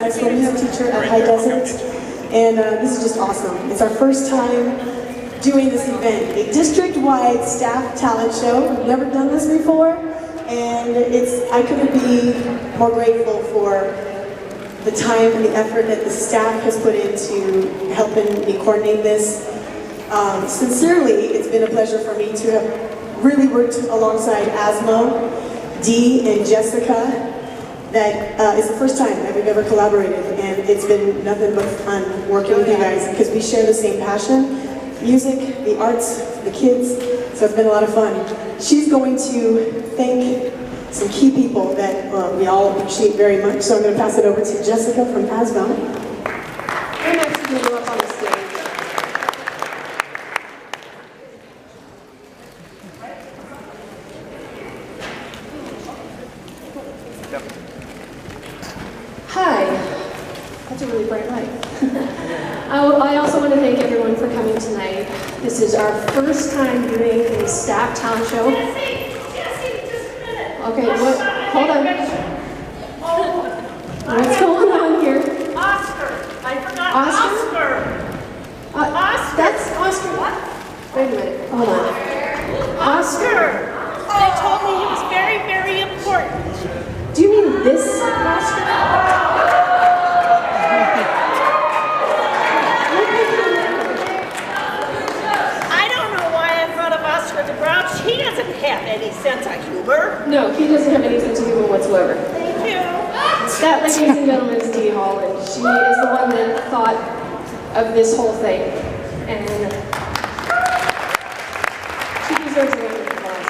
Excellent music teacher at High Desert, and this is just awesome. It's our first time doing this event, a district-wide staff talent show. We've never done this before, and I couldn't be more grateful for the time and the effort that the staff has put into helping me coordinate this. Sincerely, it's been a pleasure for me to have really worked alongside Asmo, Dee, and Jessica. That is the first time that we've ever collaborated, and it's been nothing but fun working with you guys because we share the same passion, music, the arts, the kids, so it's been a lot of fun. She's going to thank some key people that we all appreciate very much, so I'm going to pass it over to Jessica from Asmo. Very nice to meet you up on the stage. Hi. That's a really bright light. I also want to thank everyone for coming tonight. This is our first time doing a staff talent show. Jesse, just a minute. Okay, what? Hold on. What's going on here? Oscar. I forgot Oscar? Oscar. That's Oscar. What? Wait a minute. Hold on. Oscar. They told me he was very, very important. Do you mean this Oscar? I don't know why I thought of Oscar the Grouch. He doesn't have any sense of humor. No, he doesn't have any sense of humor whatsoever. Thank you. That, ladies and gentlemen, is Dee Holland. She is the one that thought of this whole thing. And she deserves a round of applause.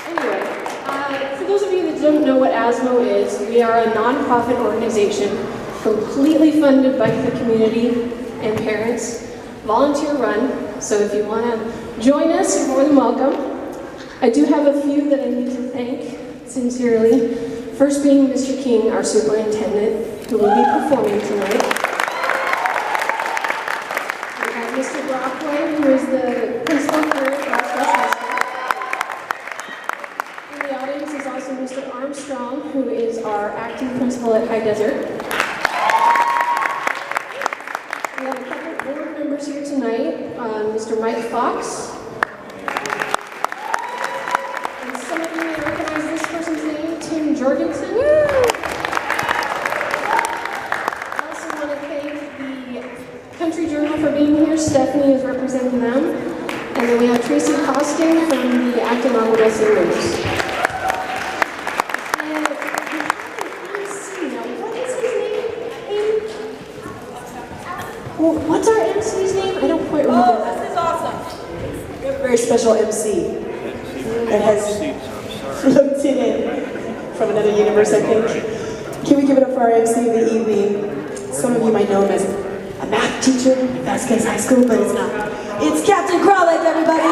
Anyway, for those of you that don't know what Asmo is, we are a non-profit organization completely funded by the community and parents, volunteer run, so if you want to join us, you're more than welcome. I do have a few that I need to thank sincerely. First being Mr. King, our superintendent, who will be performing tonight. We have Mr. Brockway, who is the principal here at West High School. In the audience is also Mr. Armstrong, who is our acting principal at High Desert. We have a couple of board members here tonight, Mr. Mike Fox. And some of you may recognize this person's name, Tim Jorgensen. Woo! I also want to thank the Country Journal for being here. Stephanie is representing them. And then we have Tracy Costing from the Acton Algodosa News. And we have an MC now. What is his name? Well, what's our MC's name? I don't quite remember. Oh, this is awesome. We have a very special MC that has floated in from another universe, I think. Can we give it up for our MC of the evening? Some of you might know him as a math teacher at Vasquez High School, but it's not. It's Captain Kralik, everybody!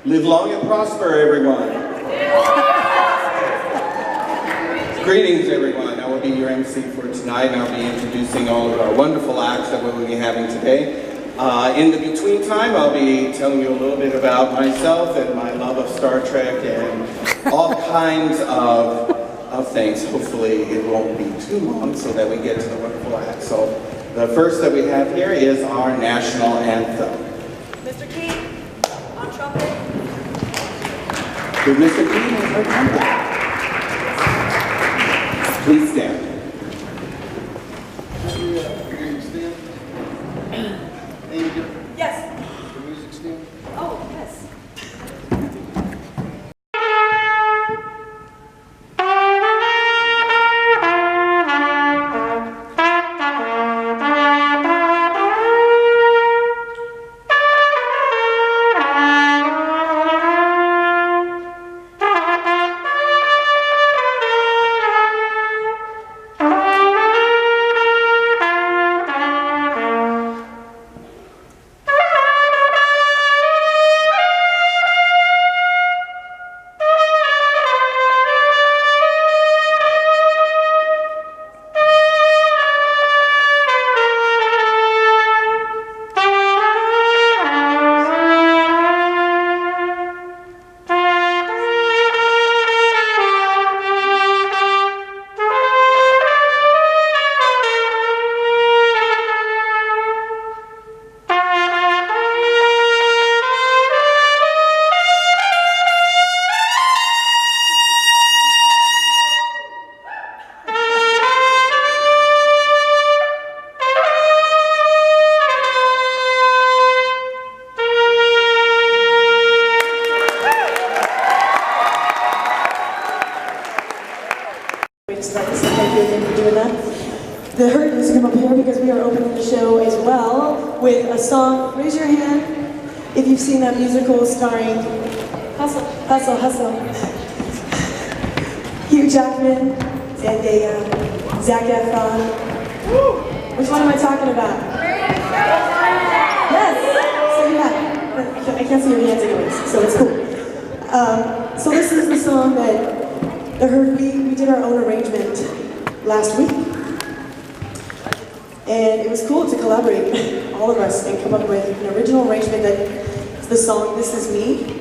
Live long and prosper, everyone. Greetings, everyone. I will be your MC for tonight, and I'll be introducing all of our wonderful acts that we'll be having today. In the between time, I'll be telling you a little bit about myself and my love of Star Trek and all kinds of things. Hopefully, it won't be too long so that we get to the wonderful acts. So, the first that we have here is our national anthem. Mr. Keith, on trumpet. With Mr. King and her trumpet. Please stand. Yes. Oh, yes. with a song. Raise your hand if you've seen that musical starring Hustle. Hustle, Hugh Jackman and Zac Efron. Which one am I talking about? Yes! So yeah, I can't see your hands anyways, so it's cool. So this is the song that we did our own arrangement last week. And it was cool to collaborate, all of us, and come up with an original arrangement that is the song This Is Me,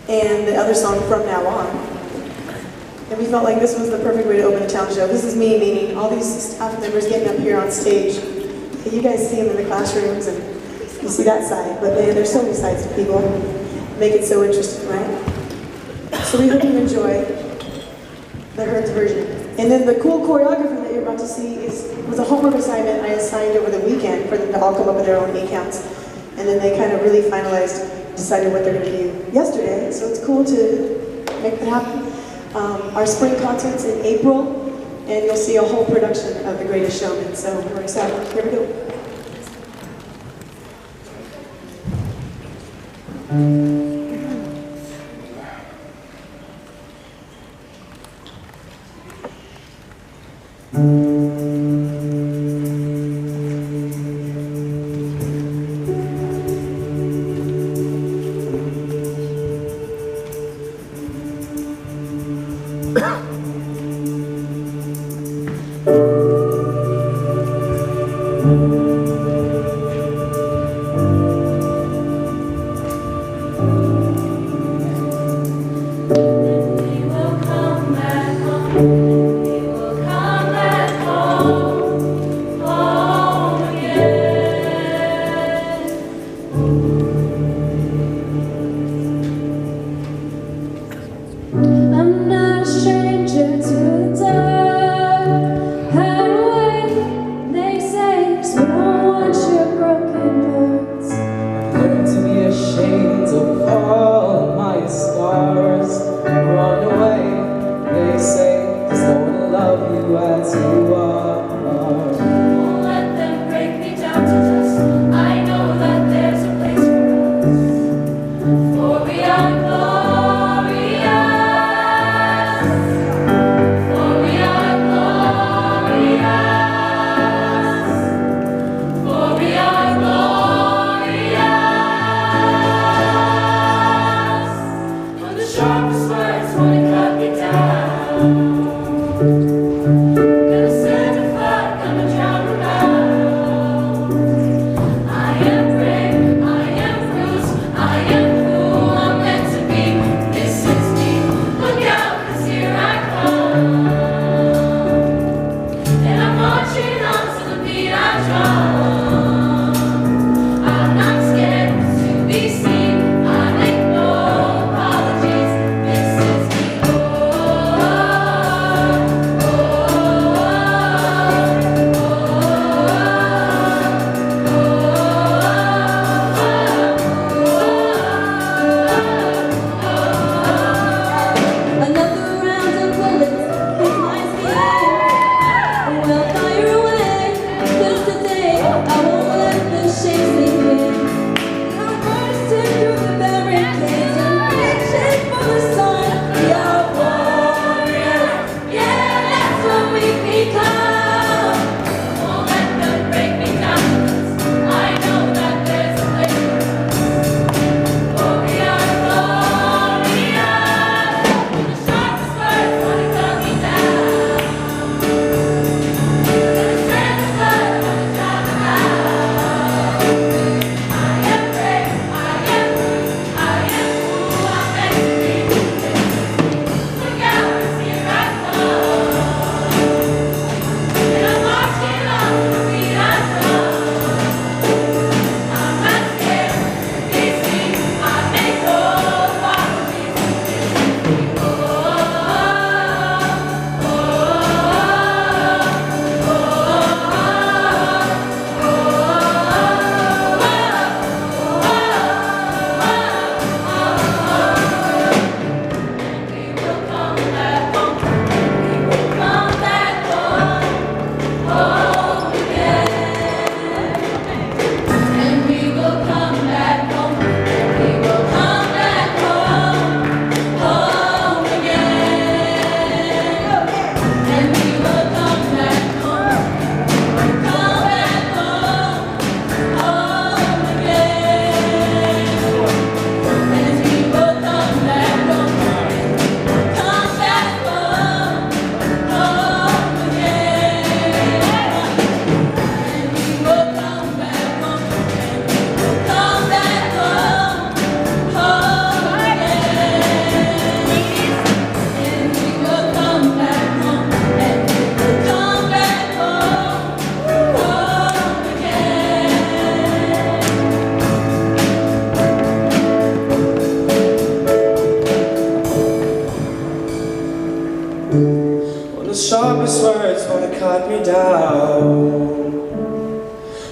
and the other song From Now On. And we felt like this was the perfect way to open a talent show. This is me, meaning all these staff members getting up here on stage. You guys see them in the classrooms, and you see that side, but man, there's so many sides to people. Make it so interesting, right? So we hope you enjoy the Hertz version. And then the cool choreographer that you're about to see was a homework assignment I assigned over the weekend for them to all come up with their own counts. And then they kind of really decided what they're going to do yesterday. So it's cool to make that happen. Our spring concert's in April, and you'll see a whole production of The Greatest Showman. So we're excited. Here we go. Won't let them break me down to dust. I know that there's a place for us. me down.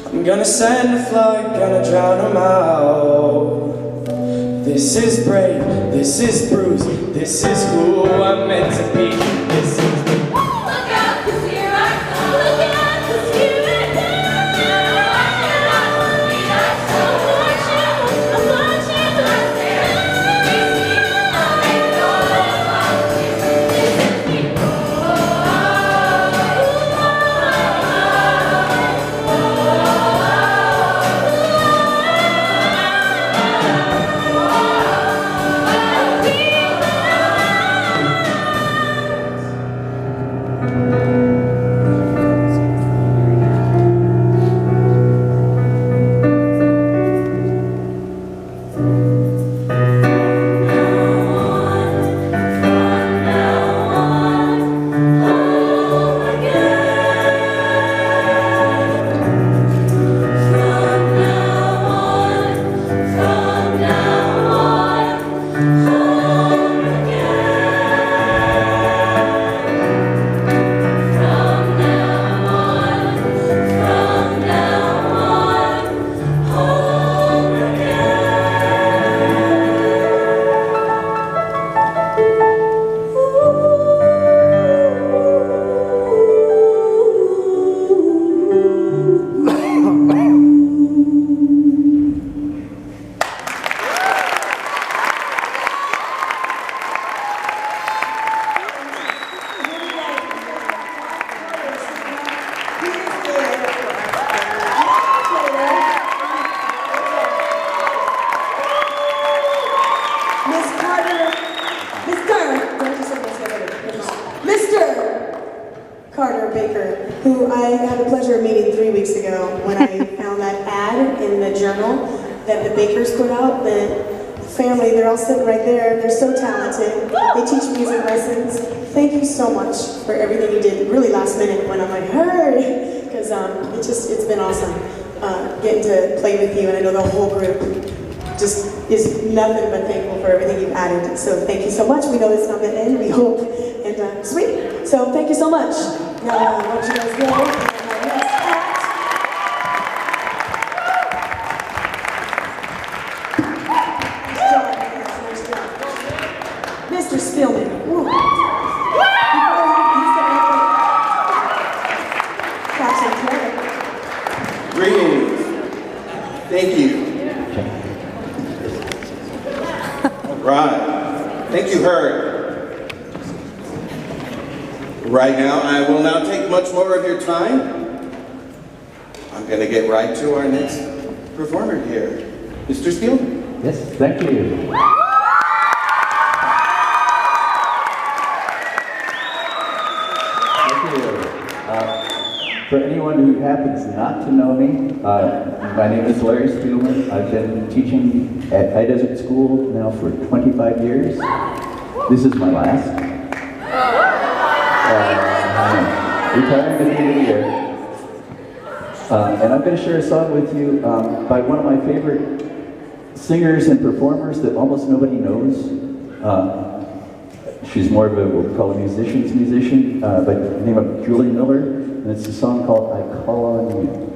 I'm gonna send a flood, gonna drown them out. This is brave, this is bruised, this is who I'm meant to be. This is the Look out, 'cause here I come. Look out, 'cause here I come. I so want you, I want you. Who I had the pleasure of meeting 3 weeks ago when I found that ad in the journal that the Bakers put out. The family, they're all sitting right there. They're so talented. They teach music lessons. Thank you so much for everything you did really last minute when I'm like, hey, because it's been awesome getting to play with you, and I know the whole group just is nothing but thankful for everything you've added. So thank you so much. We know it's not the end, we hope. And sweet. So thank you so much. Now, why don't you guys go? And our next act. Nice job, guys. Nice job. Mr. Spillman. Ooh. Greetings. Thank you. Right. Thank you, Hurd. Right now, I will not take much more of your time. I'm going to get right to our next performer here. Mr. Spielman. Yes, thank you. Thank you. For anyone who happens not to know me, my name is Larry Spielman. I've been teaching at High Desert School now for 25 years. This is my last. Retiring at the end of the year. And I'm going to share a song with you by one of my favorite singers and performers that almost nobody knows. She's more of a, what we call a musician's musician, by the name of Julie Miller, and it's a song called I Call on You.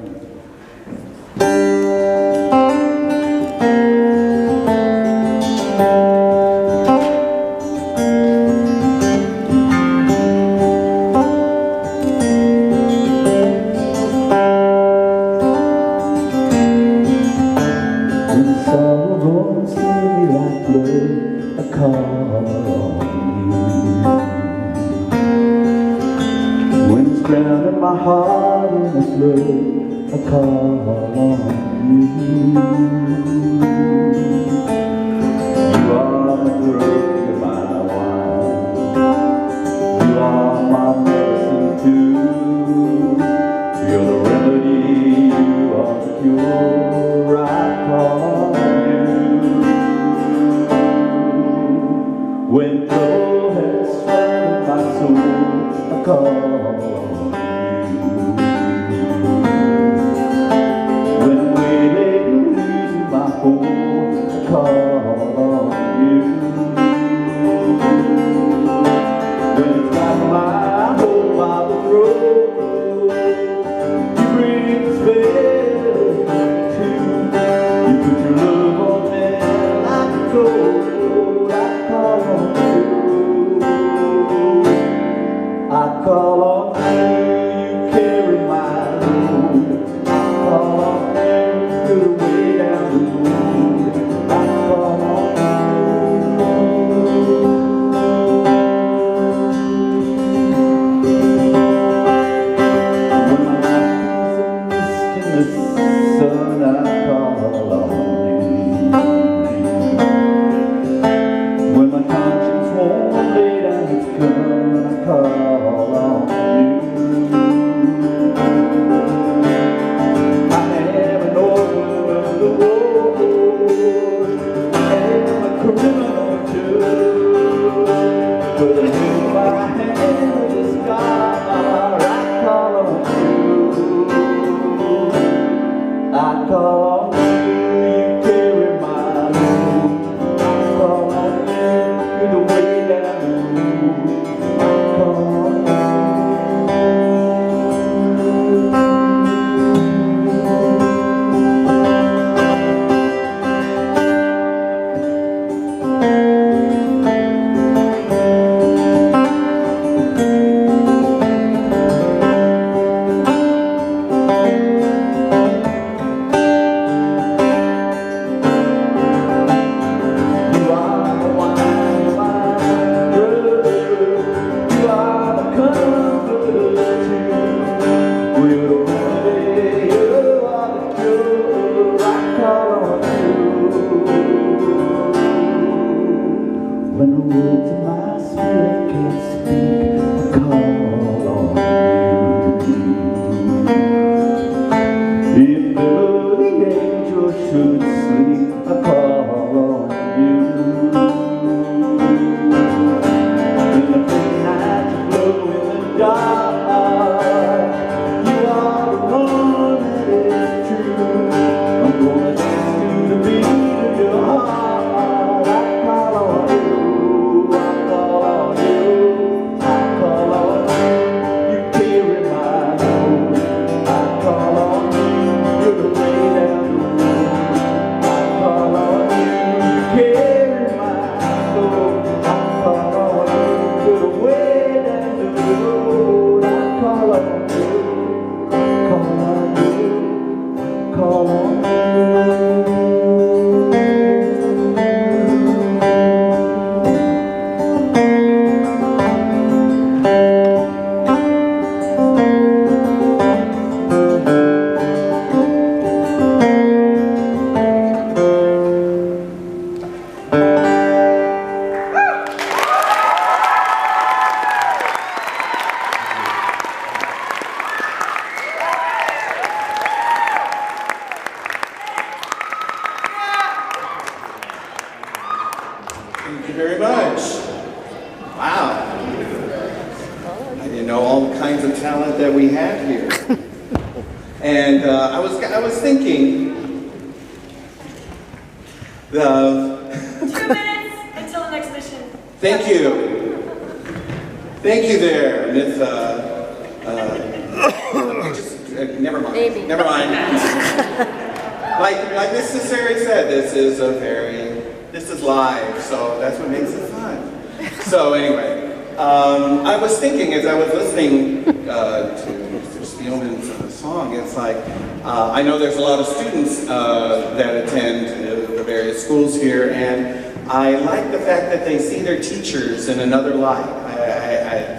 Drowning my heart in a flood, I call on you. You are the growth of my wine. You are my medicine too. You're the remedy, you are the cure, I call on you. When trouble has swallowed my soul, I call on you. My Put your love on me like a gold. I call on you. I call on you, you carry my load. I call on you, you're the way down the road. I call on you. When my life is a mist in the sun, I call on you. When my conscience won't lay down its gun, I call on you. I am an orphan of the war. I am a criminal too. But I hold my hand with a scar. I call on you. I call on you, you carry my load. I call on you, you're the way down the road. I call on you. You are the wine of my brother. You are the comforter too. We're the remedy, you are the cure. I call on you. When the words of my spirit can't speak, I call on you. If the angel should sleep, I call on you. In the midnight glow in the dark, you are the one that is true. I'm gonna dance to the beat of your heart. I call on you, I call on you, I call on you. You carry my load. I call on you, you're the way down the road. I call on you, you carry my load. I call on you, you're the way down the road. I call on you, call on you, call on you. Thank you very much. Wow. I didn't know all the kinds of talent that we had here. And I was thinking, 2 minutes until the next mission. thank you. Thank you there, Miss, never mind. Amy. Never mind. Like Mrs. Sari said, this is live, so that's what makes it fun. So anyway, I was thinking as I was listening to Mr. Spielman's song, it's like, I know there's a lot of students that attend the various schools here, and I like the fact that they see their teachers in another light,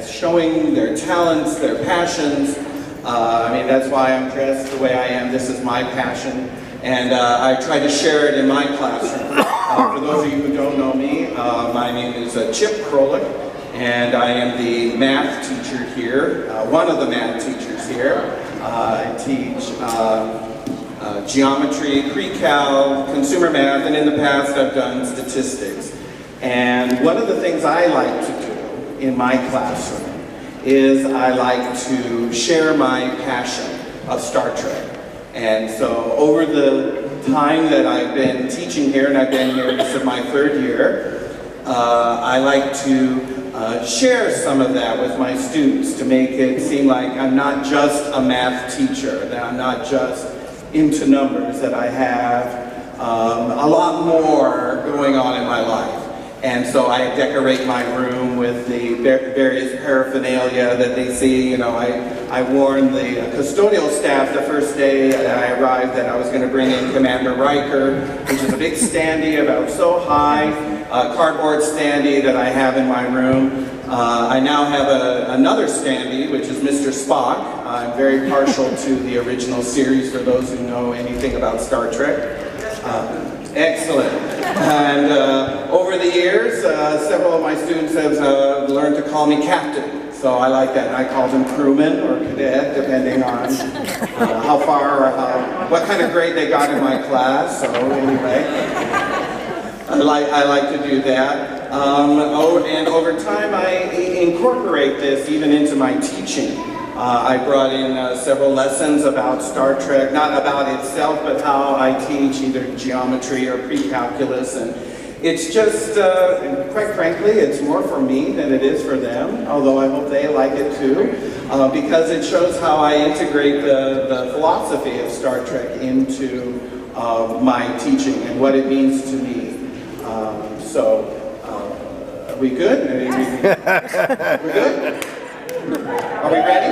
showing their talents, their passions. I mean, that's why I'm dressed the way I am. This is my passion, and I try to share it in my classroom. For those of you who don't know me, my name is Chip Krolik, and I am the math teacher here, one of the math teachers here. I teach geometry, pre-cal, consumer math, and in the past I've done statistics. And one of the things I like to do in my classroom is I like to share my passion of Star Trek. And so over the time that I've been teaching here, and I've been here, this is my 3rd year, I like to share some of that with my students to make it seem like I'm not just a math teacher, that I'm not just into numbers, that I have lot more going on in my life. And so I decorate my room with the various paraphernalia that they see. You know, I warned the custodial staff the first day that I arrived that I was going to bring in Commander Riker, which is a big standee about so high, cardboard standee that I have in my room. I now have another standee, which is Mr. Spock. I'm very partial to the original series for those who know anything about Star Trek. Excellent. And over the years, several of my students have learned to call me Captain. So I like that. And I call them crewman or cadet, depending on how far or what kind of grade they got in my class. So anyway, I like to do that. And over time, I incorporate this even into my teaching. I brought in several lessons about Star Trek, not about itself, but how I teach either geometry or pre-calculus. And it's just, quite frankly, it's more for me than it is for them, although I hope they like it too, because it shows how I integrate the philosophy of Star Trek into my teaching and what it means to me. Are we good? We're good? Are we ready?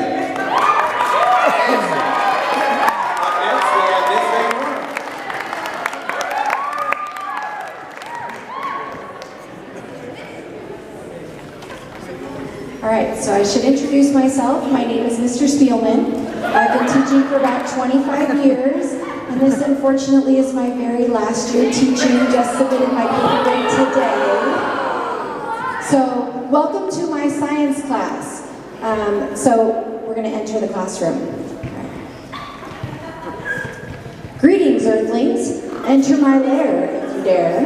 Up next, we have Miss Van Moore. All right, so I should introduce myself. My name is Mr. Spielman. I've been teaching for about 25 years, and this unfortunately is my very last year teaching. Just submitted my paper today. So, welcome to my science class. So we're going to enter the classroom. Greetings, Earthlings. Enter my lair, if you dare.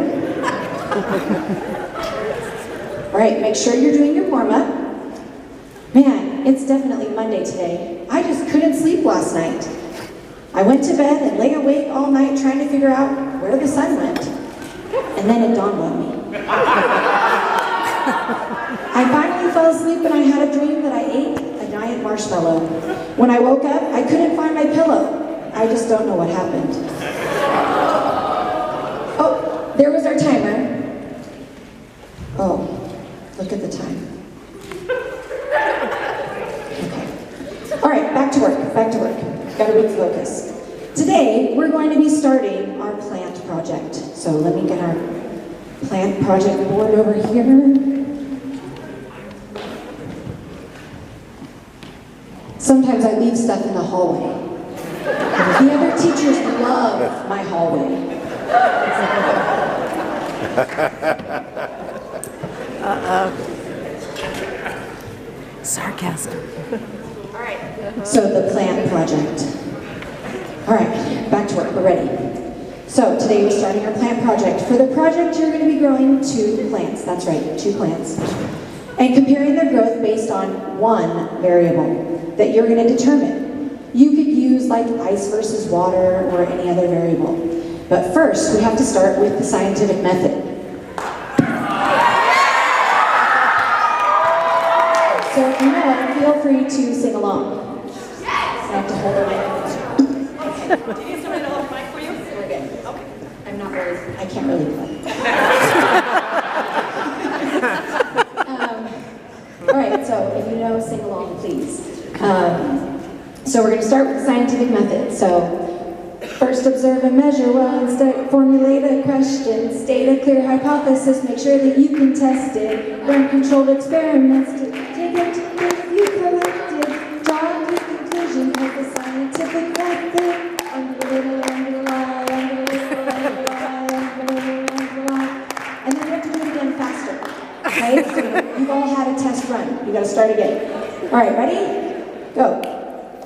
All right, make sure you're doing your warm-up. Man, it's definitely Monday today. I just couldn't sleep last night. I went to bed and lay awake all night trying to figure out where the sun went. And then it dawned on me. I finally fell asleep and I had a dream that I ate a giant marshmallow. When I woke up, I couldn't find my pillow. I just don't know what happened. Oh, there was our timer. Oh, look at the time. Okay. All right, back to work, back to work. Gotta refocus. Today, we're going to be starting our plant project. So let me get our plant project board over here. Sometimes I leave stuff in the hallway. The other teachers love my hallway. Sarcasm. All right. So the plant project. All right, back to work. We're ready. So today we're starting our plant project. For the project, you're going to be growing 2 plants. That's right, 2 plants. And comparing their growth based on one variable that you're going to determine. You could use like ice versus water or any other variable. But first, we have to start with the scientific method. So if you know it, feel free to sing along. I have to hold it right. Do you need somebody to hold the mic for you? We're good. Okay. I'm not really, I can't really play. All right, so if you know, sing along, please. So we're going to start with the scientific method. So first observe and measure well and formulate a question, state a clear hypothesis, make sure that you can test it, run controlled experiments to dig into the you collected, draw a clear conclusion of the scientific method, underline, and then you have to do it again faster. Okay? So you've all had a test run. You got to start again. All right, ready? Go.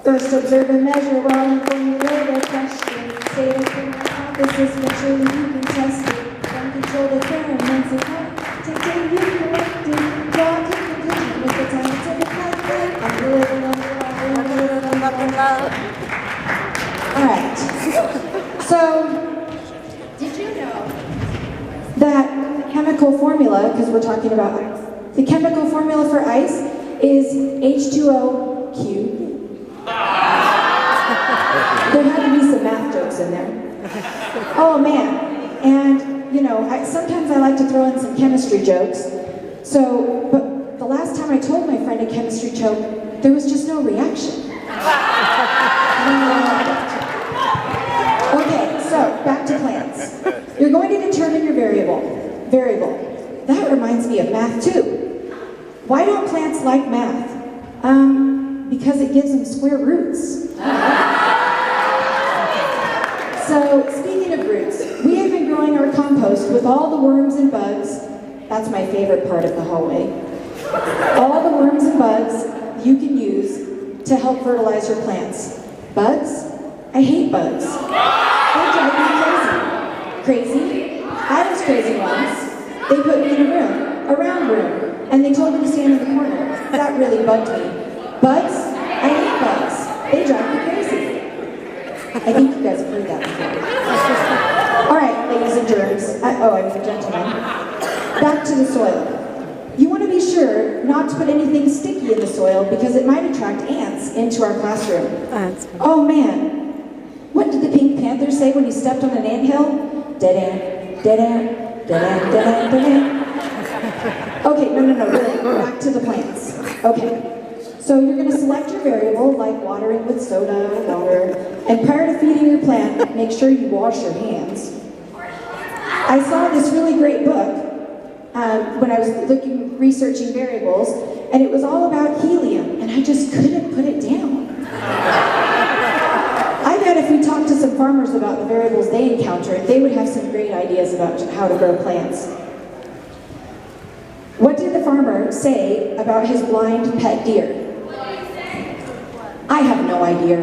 First, observe and measure well and formulate a question. State a clear hypothesis, make sure that you can test it. Run controlled experiments and take data you collected. Draw a clear conclusion with the scientific method. All right. So, did you know that the chemical formula, because we're talking about ice, the chemical formula for ice is H2O cubed? There had to be some math jokes in there. Oh man, and you know, sometimes I like to throw in some chemistry jokes. So, but the last time I told my friend a chemistry joke, there was just no reaction. Okay, so back to plants. You're going to determine your variable. That reminds me of math too. Why don't plants like math? Because it gives them square roots. So, speaking of roots, we have been growing our compost with all the worms and bugs. That's my favorite part of the hallway. All the worms and bugs you can use to help fertilize your plants. Bugs? I hate bugs. They drive me crazy. Crazy? I was crazy once. They put me in a round room, and they told me to stand in the corner. That really bugged me. Bugs? I hate bugs. They drive me crazy. I think you guys have heard that before. All right, ladies and germs. Gentlemen. Back to the soil. You want to be sure not to put anything sticky in the soil because it might attract ants into our classroom. Oh man, what did the Pink Panther say when he stepped on an anthill? Dead ant, dead ant, dead ant, dead ant, dead ant. Okay, no, really, back to the plants. Okay, so you're going to select your variable, like watering with soda or water, and prior to feeding your plant, make sure you wash your hands. I saw this really great book when I was researching variables, and it was all about helium, and I just couldn't put it down. I bet if we talked to some farmers about the variables they encountered, they would have some great ideas about how to grow plants. What did the farmer say about his blind pet deer? I have no idea.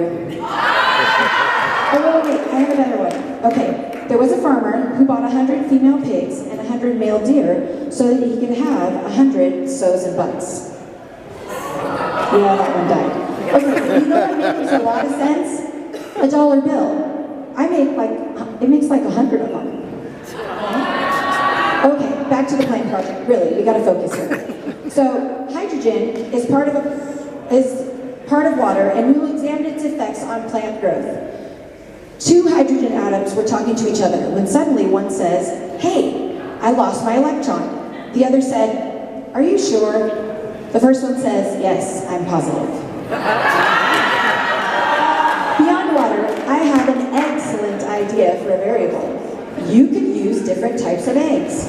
Oh, wait, I have a better one. Okay. There was a farmer who bought 100 female pigs and 100 male deer so that he could have 100 sows and butts. Yeah, that one died. Okay, you know what makes a lot of sense? $1 bill. It makes like 100 of them. Okay, back to the plant project. Really, we gotta focus here. So, hydrogen is part of water, and we will examine its effects on plant growth. Two hydrogen atoms were talking to each other when suddenly one says, "Hey, I lost my electron." The other said, "Are you sure?" The first one says, "Yes, I'm positive." Beyond water, I have an excellent idea for a variable. You could use different types of eggs.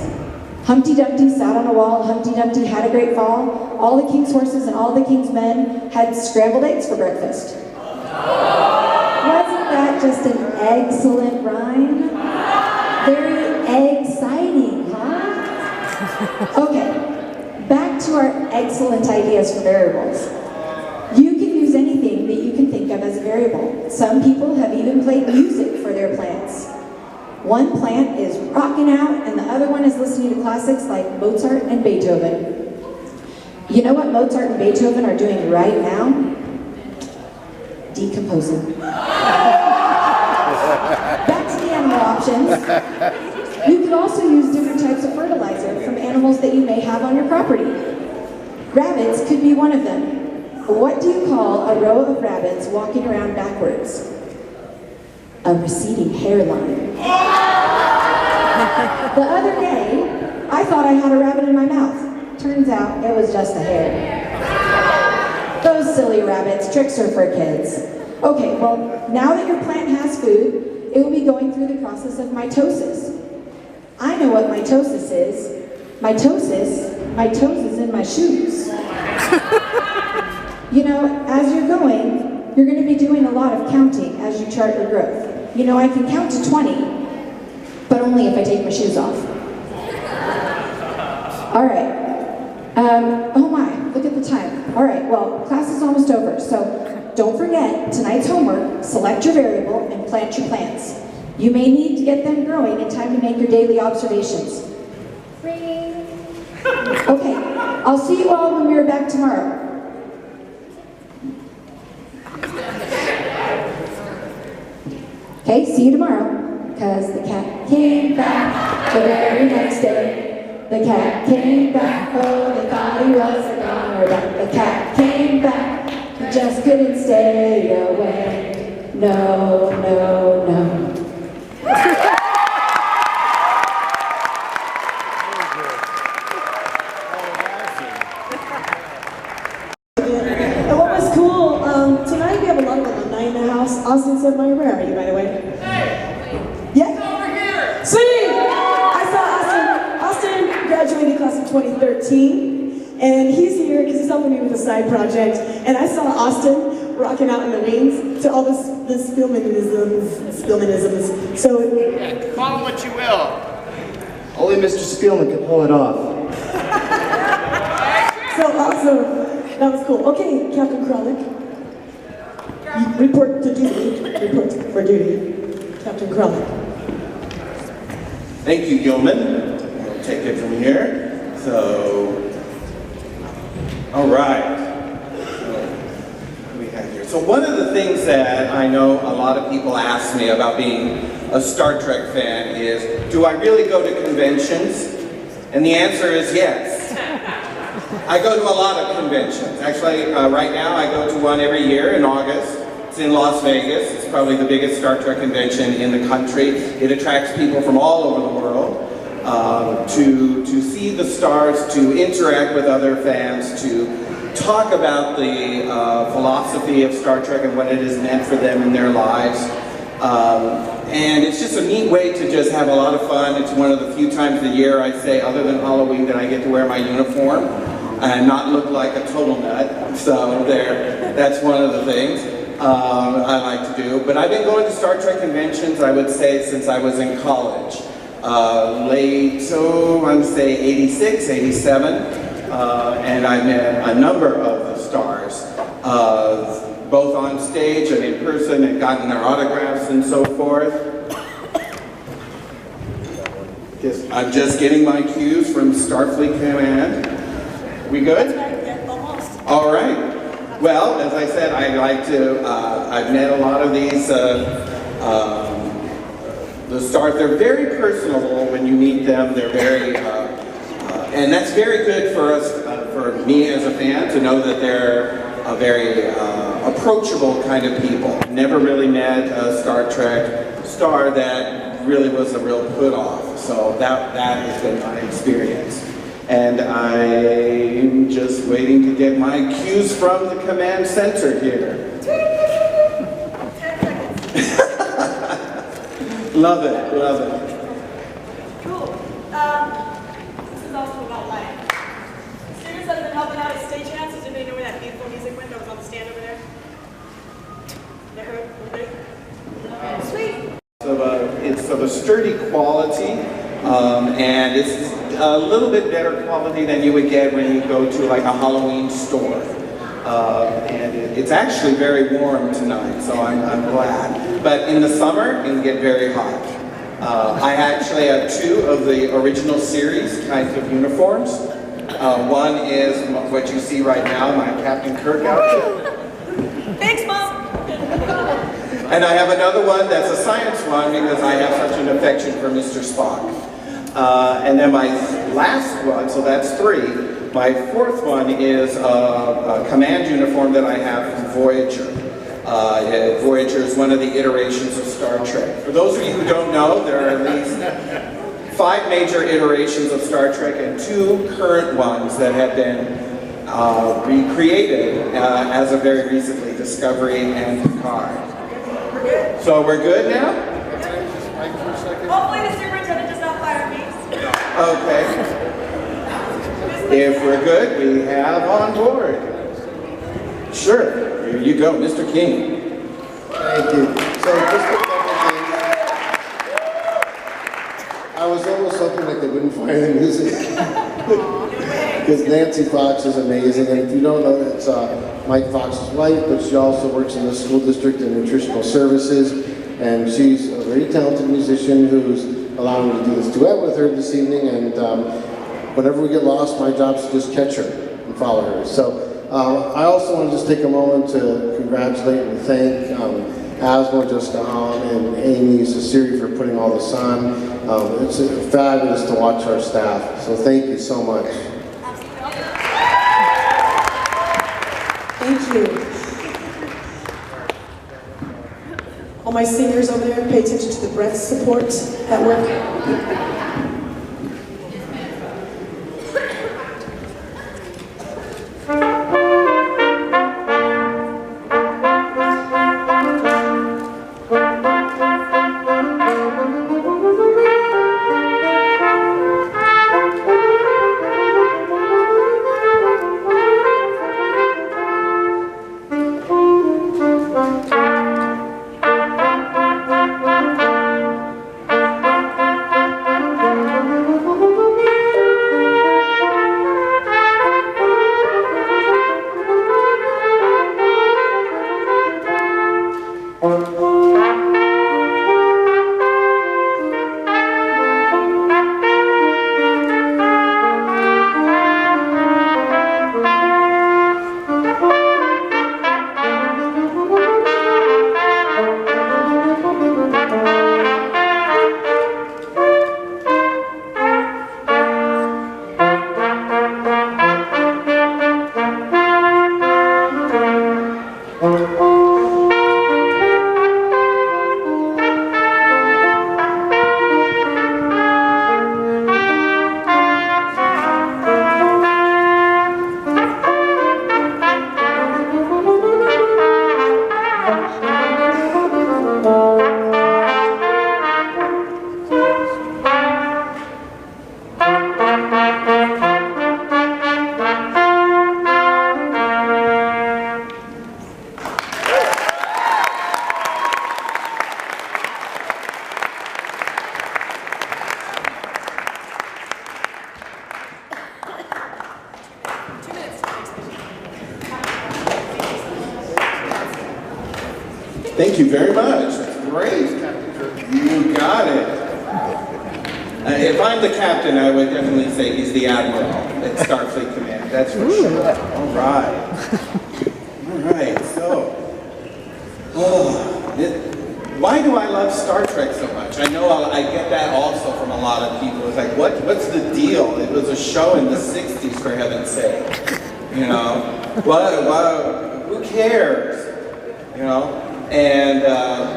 Humpty Dumpty sat on a wall, Humpty Dumpty had a great fall. All the king's horses and all the king's men had scrambled eggs for breakfast. Wasn't that just an excellent rhyme? Very exciting, huh? Okay, back to our excellent ideas for variables. You can use anything that you can think of as a variable. Some people have even played music for their plants. One plant is rocking out and the other one is listening to classics like Mozart and Beethoven. You know what Mozart and Beethoven are doing right now? Decomposing. Back to the animal options. You could also use different types of fertilizer from animals that you may have on your property. Rabbits could be one of them. What do you call a row of rabbits walking around backwards? A receding hairline. The other day, I thought I had a rabbit in my mouth. Turns out it was just a hair. Those silly rabbits, tricks are for kids. Okay, well, now that your plant has food, it will be going through the process of mitosis. I know what mitosis is. Mitosis? My toes is in my shoes. You know, as you're going, you're going to be doing a lot of counting as you chart your growth. You know, I can count to 20, but only if I take my shoes off. All right. Oh my, look at the time. All right, well, class is almost over, so don't forget tonight's homework, select your variable, and plant your plants. You may need to get them growing in time to make your daily observations. Ring. Okay, I'll see you all when we're back tomorrow. Okay, see you tomorrow. Because the cat came back the very next day. The cat came back, oh, they thought he was a goner, but the cat came back, he just couldn't stay away. No, no, no. Maya, where are you, by the way? Hey! Yeah? Over here! Sweet! I saw Austin. Austin graduated class of 2013, and he's here because he's helping me with a side project. And I saw Austin rocking out in the wings to all the Spielmanisms. So, Yeah, call him what you will. Only Mr. Spielman can pull it off. so awesome. That was cool. Okay, Captain Kralik. Report to duty. Report for duty. Captain Kralik. Thank you, Gilman. We'll take it from here. So, all right. So one of the things that I know a lot of people ask me about being a Star Trek fan is, do I really go to conventions? And the answer is yes. I go to a lot of conventions. Actually, right now I go to one every year in August. It's in Las Vegas. It's probably the biggest Star Trek convention in the country. It attracts people from all over the world to see the stars, to interact with other fans, to talk about the philosophy of Star Trek and what it has meant for them in their lives. And it's just a neat way to just have a lot of fun. It's one of the few times a year, I say, other than Halloween, that I get to wear my uniform and not look like a total nut. So that's one of the things I like to do. But I've been going to Star Trek conventions, I would say, since I was in college. I'd say 86, 87. And I met a number of the stars, both on stage and in person, and gotten their autographs and so forth. I'm just getting my cues from Starfleet Command. We good? Almost. All right. Well, as I said, I've met a lot of these, the stars. They're very personable when you meet them. They're very, and that's very good for us, for me as a fan, to know that they're a very approachable kind of people. Never really met a Star Trek star that really was a real put-off. So that has been my experience. And I'm just waiting to get my cues from the command center here. 10 seconds. Love it, love it. Cool. This is also about life. Students that have been helping out at stagehands, does anybody know where that beautiful music went that was on the stand over there? Never heard? Sweet. It's of a sturdy quality, and it's a little bit better quality than you would get when you go to like a Halloween store. And it's actually very warm tonight, so I'm glad. But in the summer, it can get very hot. I actually have two of the original series kinds of uniforms. One is what you see right now, my Captain Kirk outfit. Thanks, Mom! And I have another one that's a science one because I have such an affection for Mr. Spock. And then my last one, so that's three. My fourth one is a command uniform that I have from Voyager. Voyager is one of the iterations of Star Trek. For those of you who don't know, there are at least 5 major iterations of Star Trek and 2 current ones that have been recreated as of very recently, Discovery and Picard. So we're good now? Hopefully the superintendent does not fire me. Okay. If we're good, we have on board. Sure, here you go, Mr. King. Thank you. So just a couple things. I was almost hoping that they wouldn't fire the music. Because Nancy Fox is amazing, and if you don't know, it's Mike Fox's wife, but she also works in the school district in nutritional services, and she's a very talented musician who's allowing me to do this duet with her this evening, and whenever we get lost, my job is to just catch her and follow her. So I also want to just take a moment to congratulate and thank Asmo, Jessica Holland, and Amy Ceciri for putting all this on. It's fabulous to watch our staff, so thank you so much. Thank you. All my singers over there, pay attention to the breath support at work. Thank you very much. That's great. You got it. If I'm the captain, I would definitely say he's the admiral at Starfleet Command. That's for sure. All right. So, why do I love Star Trek so much? I know I get that also from a lot of people. It's like, what's the deal? It was a show in the 60s, for heaven's sake. You know, who cares? You know, and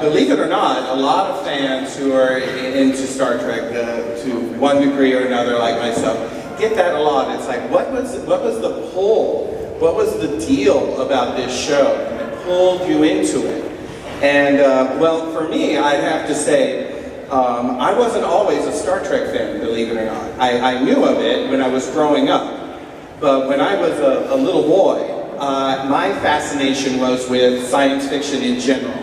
believe it or not, a lot of fans who are into Star Trek to one degree or another, like myself, get that a lot. It's like, what was the pull? What was the deal about this show that pulled you into it? And well, for me, I'd have to say, I wasn't always a Star Trek fan, believe it or not. I knew of it when I was growing up, but when I was a little boy, my fascination was with science fiction in general.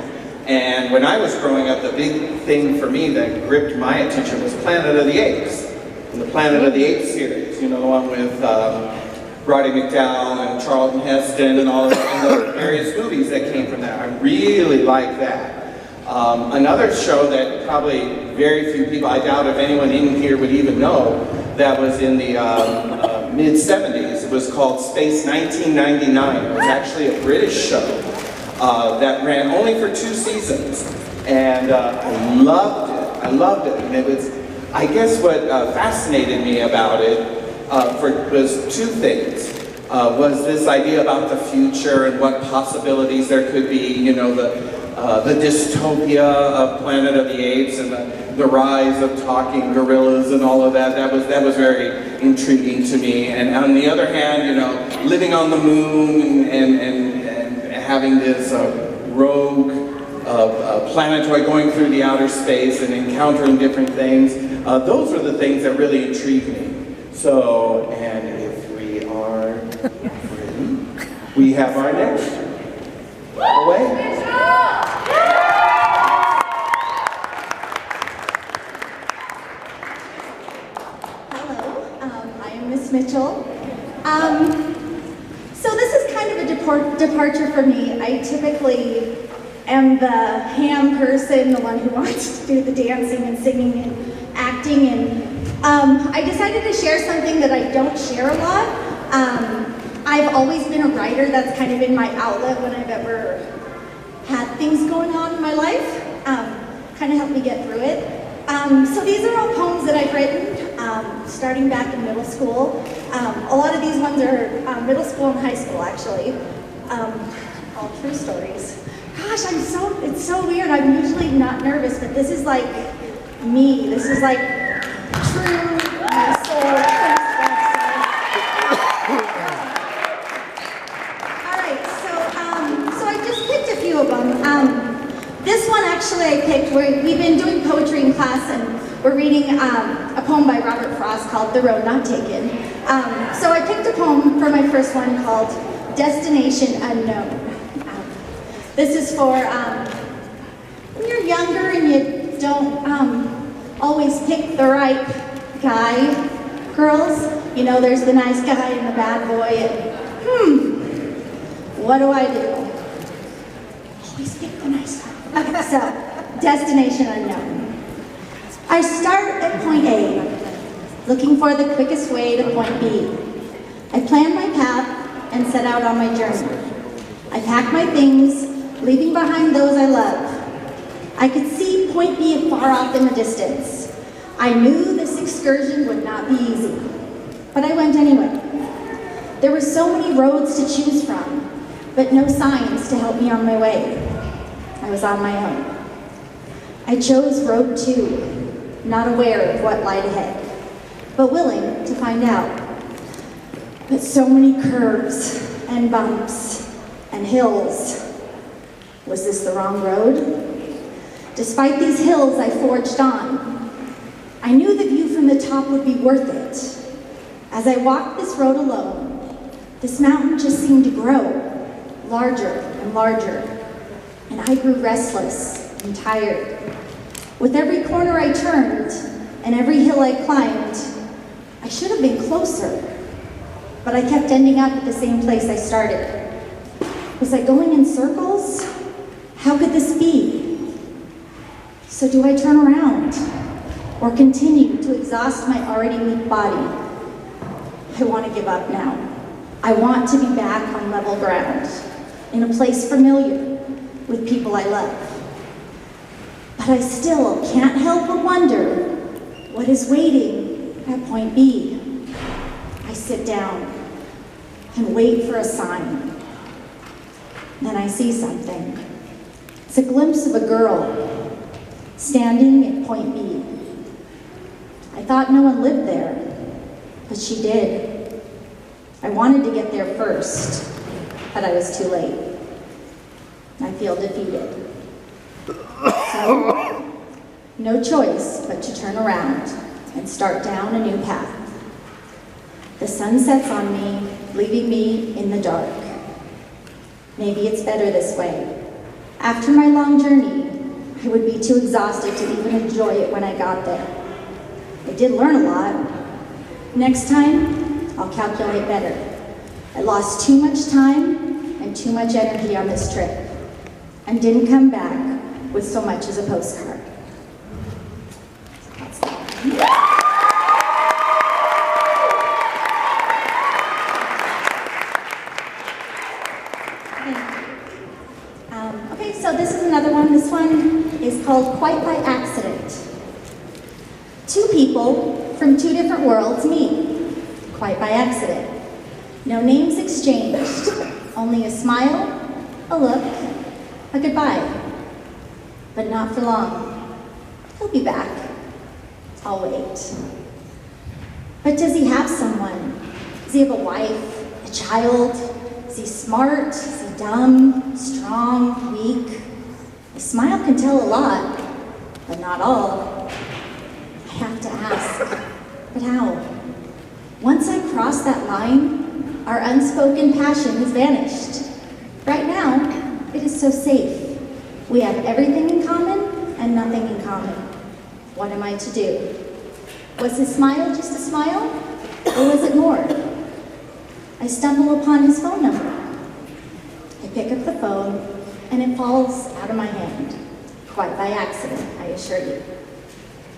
And when I was growing up, the big thing for me that gripped my attention was Planet of the Apes. And the Planet of the Apes series, you know, the one with Roddy McDowall and Charlton Heston and all of that, and the various movies that came from that. I really liked that. Another show that probably very few people, I doubt if anyone in here would even know, that was in the mid-70s. It was called Space 1999. It was actually a British show that ran only for 2 seasons. And I loved it. I loved it. And it was, I guess what fascinated me about it was 2 things. Was this idea about the future and what possibilities there could be, you know, the dystopia of Planet of the Apes and the rise of talking gorillas and all of that. That was very intriguing to me. And on the other hand, you know, living on the moon and having this rogue planetoid going through the outer space and encountering different things, those are the things that really intrigue me. So, and if we are ready, we have our next away. Miss Mitchell. So this is kind of a departure for me. I typically am the ham person, the one who wants to do the dancing and singing and acting, and I decided to share something that I don't share a lot. I've always been a writer. That's kind of been my outlet when I've ever had things going on in my life. Kind of helped me get through it. So these are all poems that I've written starting back in middle school. A lot of these ones are middle school and high school, actually. All true stories. Gosh, it's so weird. I'm usually not nervous, but this is like me. This is like true, my soul. All right, so I just picked a few of them. This one actually I picked, we've been doing poetry in class and we're reading a poem by Robert Frost called The Road Not Taken. So I picked a poem for my first one called Destination Unknown. This is for when you're younger and you don't always pick the right guy, girls. You know, there's the nice guy and the bad boy and what do I do? Always pick the nice guy. Okay, so, Destination Unknown. I start at point A, looking for the quickest way to point B. I plan my path and set out on my journey. I pack my things, leaving behind those I love. I could see point B far off in the distance. I knew this excursion would not be easy, but I went anyway. There were so many roads to choose from, but no signs to help me on my way. I was on my own. I chose road 2, not aware of what lied ahead, but willing to find out. But so many curves and bumps and hills. Was this the wrong road? Despite these hills, I forged on. I knew the view from the top would be worth it. As I walked this road alone, this mountain just seemed to grow, larger and larger. And I grew restless and tired. With every corner I turned and every hill I climbed, I should have been closer, but I kept ending up at the same place I started. Was I going in circles? How could this be? So do I turn around or continue to exhaust my already weak body? I want to give up now. I want to be back on level ground, in a place familiar with people I love. But I still can't help but wonder what is waiting at point B. I sit down and wait for a sign. Then I see something. It's a glimpse of a girl standing at point B. I thought no one lived there, but she did. I wanted to get there first, but I was too late. I feel defeated. So, no choice but to turn around and start down a new path. The sun sets on me, leaving me in the dark. Maybe it's better this way. After my long journey, I would be too exhausted to even enjoy it when I got there. I did learn a lot. Next time, I'll calculate better. I lost too much time and too much energy on this trip, and didn't come back with so much as a postcard. Okay, so this is another one. This one is called Quite by Accident. Two people from two different worlds meet, quite by accident. No names exchanged, only a smile, a look, a goodbye. But not for long. He'll be back. I'll wait. But does he have someone? Does he have a wife, a child? Is he smart? Is he dumb, strong, weak? A smile can tell a lot, but not all. I have to ask, but how? Once I cross that line, our unspoken passion has vanished. Right now, it is so safe. We have everything in common and nothing in common. What am I to do? Was his smile just a smile, or was it more? I stumble upon his phone number. I pick up the phone, and it falls out of my hand. Quite by accident, I assure you.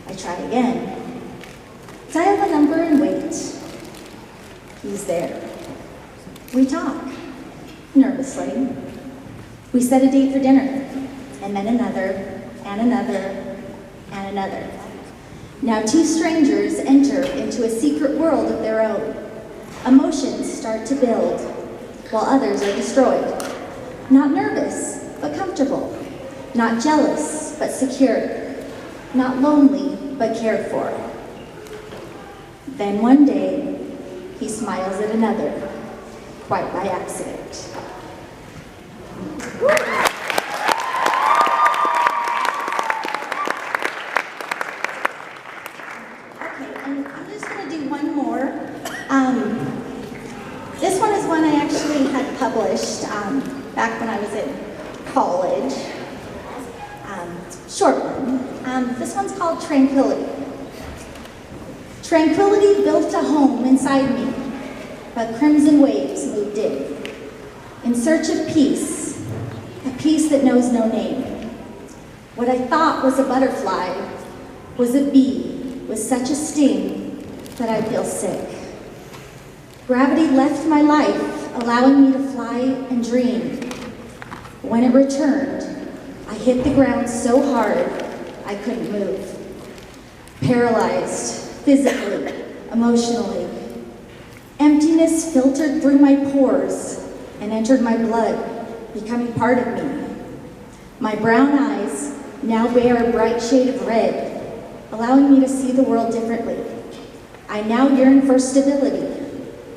I try again. Dial the number and wait. He's there. We talk, nervously. We set a date for dinner, and then another, and another, and another. Now two strangers enter into a secret world of their own. Emotions start to build, while others are destroyed. Not nervous, but comfortable. Not jealous, but secure. Not lonely, but cared for. Then one day, he smiles at another, quite by accident. Okay, and I'm just going to do one more. This one is one I actually had published back when I was in college. Short one. This one's called Tranquility. Tranquility built a home inside me, but crimson waves moved in search of peace, a peace that knows no name. What I thought was a butterfly was a bee with such a sting that I feel sick. Gravity left my life, allowing me to fly and dream. When it returned, I hit the ground so hard I couldn't move. Paralyzed, physically, emotionally. Emptiness filtered through my pores and entered my blood, becoming part of me. My brown eyes now bear a bright shade of red, allowing me to see the world differently. I now yearn for stability,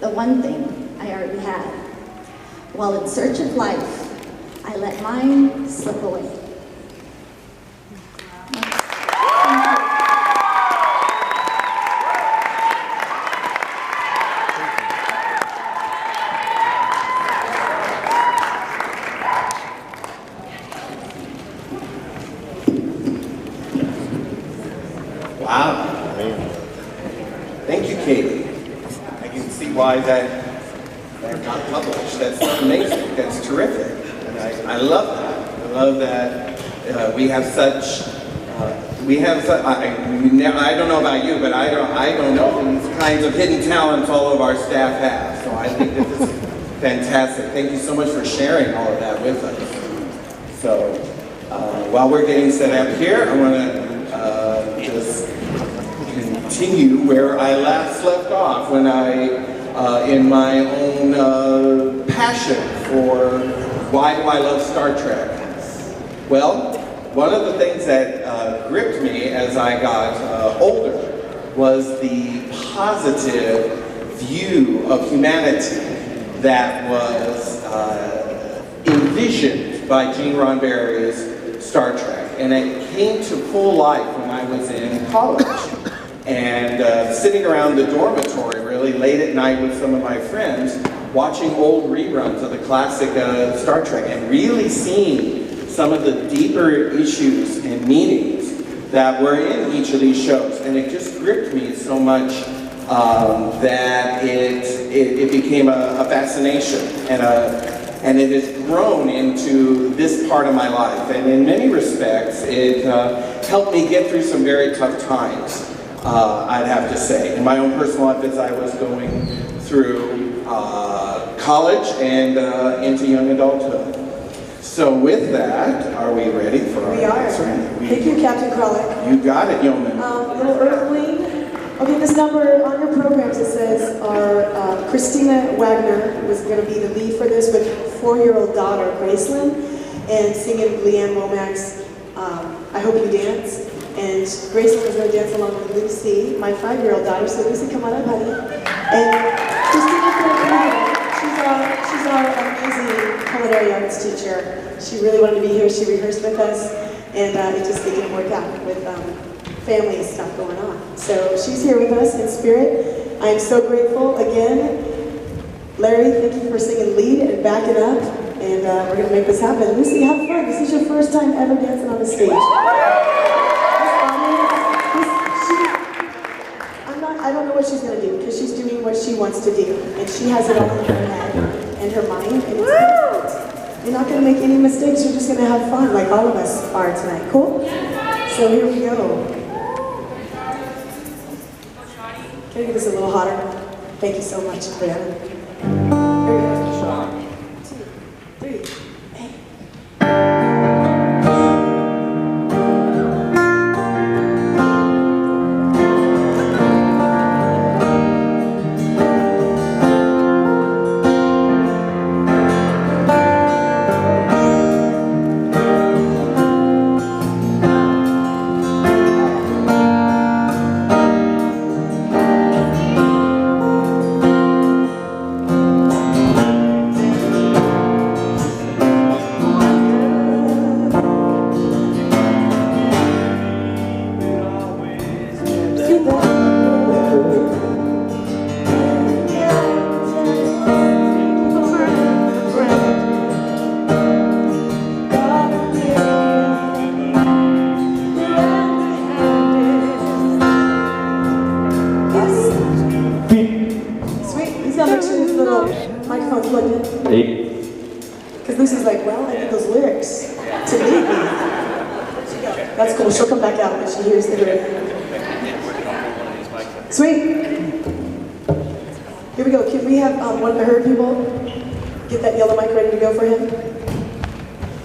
the one thing I already had. While in search of life, I let mine slip away. Wow. Thank you, Katie. I can see why that got published. That's amazing. That's terrific. And I love that. I love that we have such. I don't know about you, but I don't know these kinds of hidden talents all of our staff have. So I think this is fantastic. Thank you so much for sharing all of that with us. So while we're getting set up here, I want to just continue where I last left off when in my own passion for why do I love Star Trek. Well, one of the things that gripped me as I got older was the positive view of humanity that was envisioned by Gene Roddenberry's Star Trek. And it came to full life when I was in college. And sitting around the dormitory really late at night with some of my friends, watching old reruns of the classic Star Trek and really seeing some of the deeper issues and meanings that were in each of these shows. And it just gripped me so much that it became a fascination, and it has grown into this part of my life. And in many respects, it helped me get through some very tough times, I'd have to say. In my own personal life, as I was going through college and into young adulthood. So with that, are we ready for our answer? Thank you, Captain Kralik. You got it, Yeoman. Little Earthling. Okay, this number on your programs, it says our Christina Wagner was going to be the lead for this with 4-year-old daughter, Gracelyn, and singing Leanne Womack's I Hope You Dance. And Gracelyn was going to dance along with Lucy, my 5-year-old daughter. So Lucy, come on up, honey. And Christina, she's our amazing culinary arts teacher. She really wanted to be here. She rehearsed with us, and it just didn't work out with family stuff going on. So she's here with us in spirit. I am so grateful again. Larry, thank you for singing lead and backing up, and we're going to make this happen. Lucy, have fun. This is your first time ever dancing on the stage. I don't know what she's going to do, because she's doing what she wants to do, and she has it all in her head and her mind, and it's perfect. You're not going to make any mistakes. You're just going to have fun, like all of us are tonight. Cool? So here we go. Can I get this a little hotter? Thank you so much, Brianna. Here we go. 1, 2, 3. Because Lucy's like, well, I need those lyrics to lead me. That's cool. She'll come back out when she hears the lyric. Sweet. Here we go. Can we have one of the herd people get that yellow mic ready to go for him?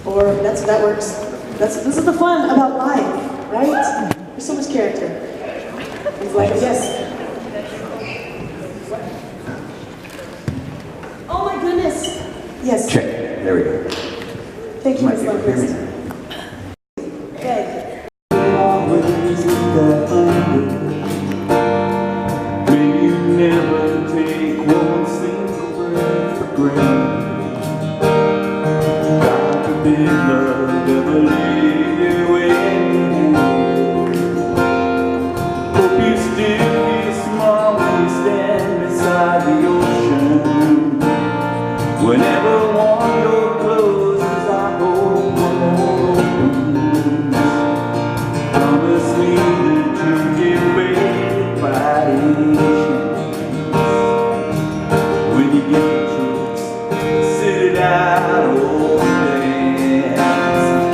Or that works. This is the fun about life, right? There's so much character. He's like, yes. Oh my goodness. Yes. Check. There we go. Thank you, Ms. Lundquist. Okay. When you never take one single breath for granted, God forbid love ever leave you empty-handed. Hope you still feel small when you stand beside the ocean. Whenever one door closes, I hope one more opens. Promise me that you give faith patience. When you get the choice, sit it out or dance.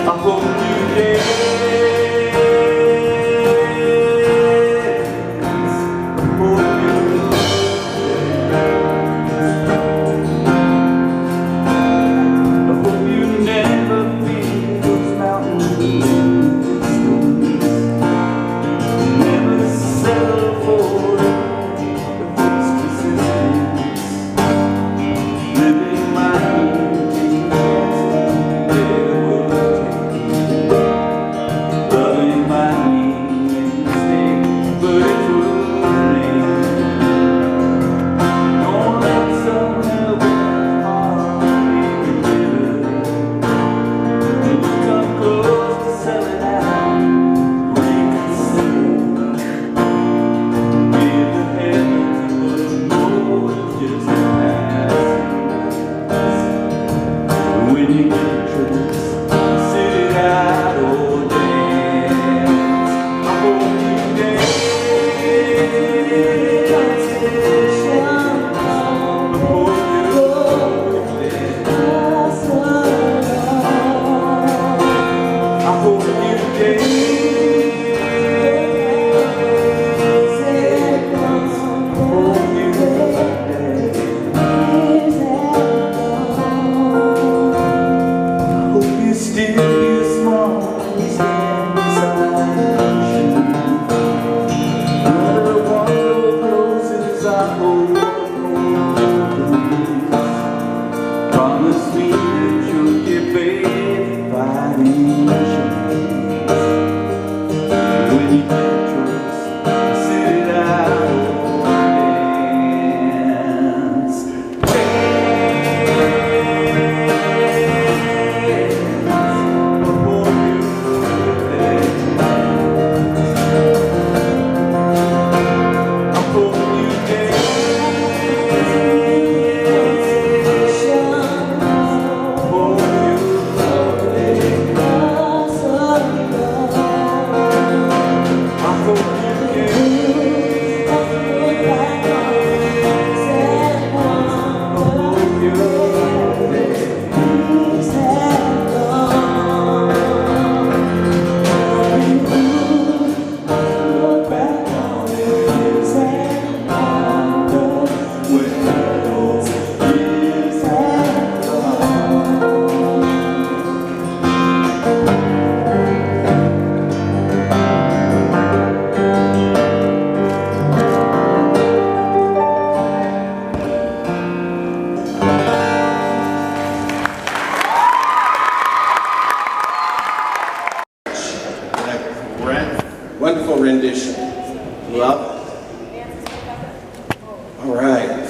All right.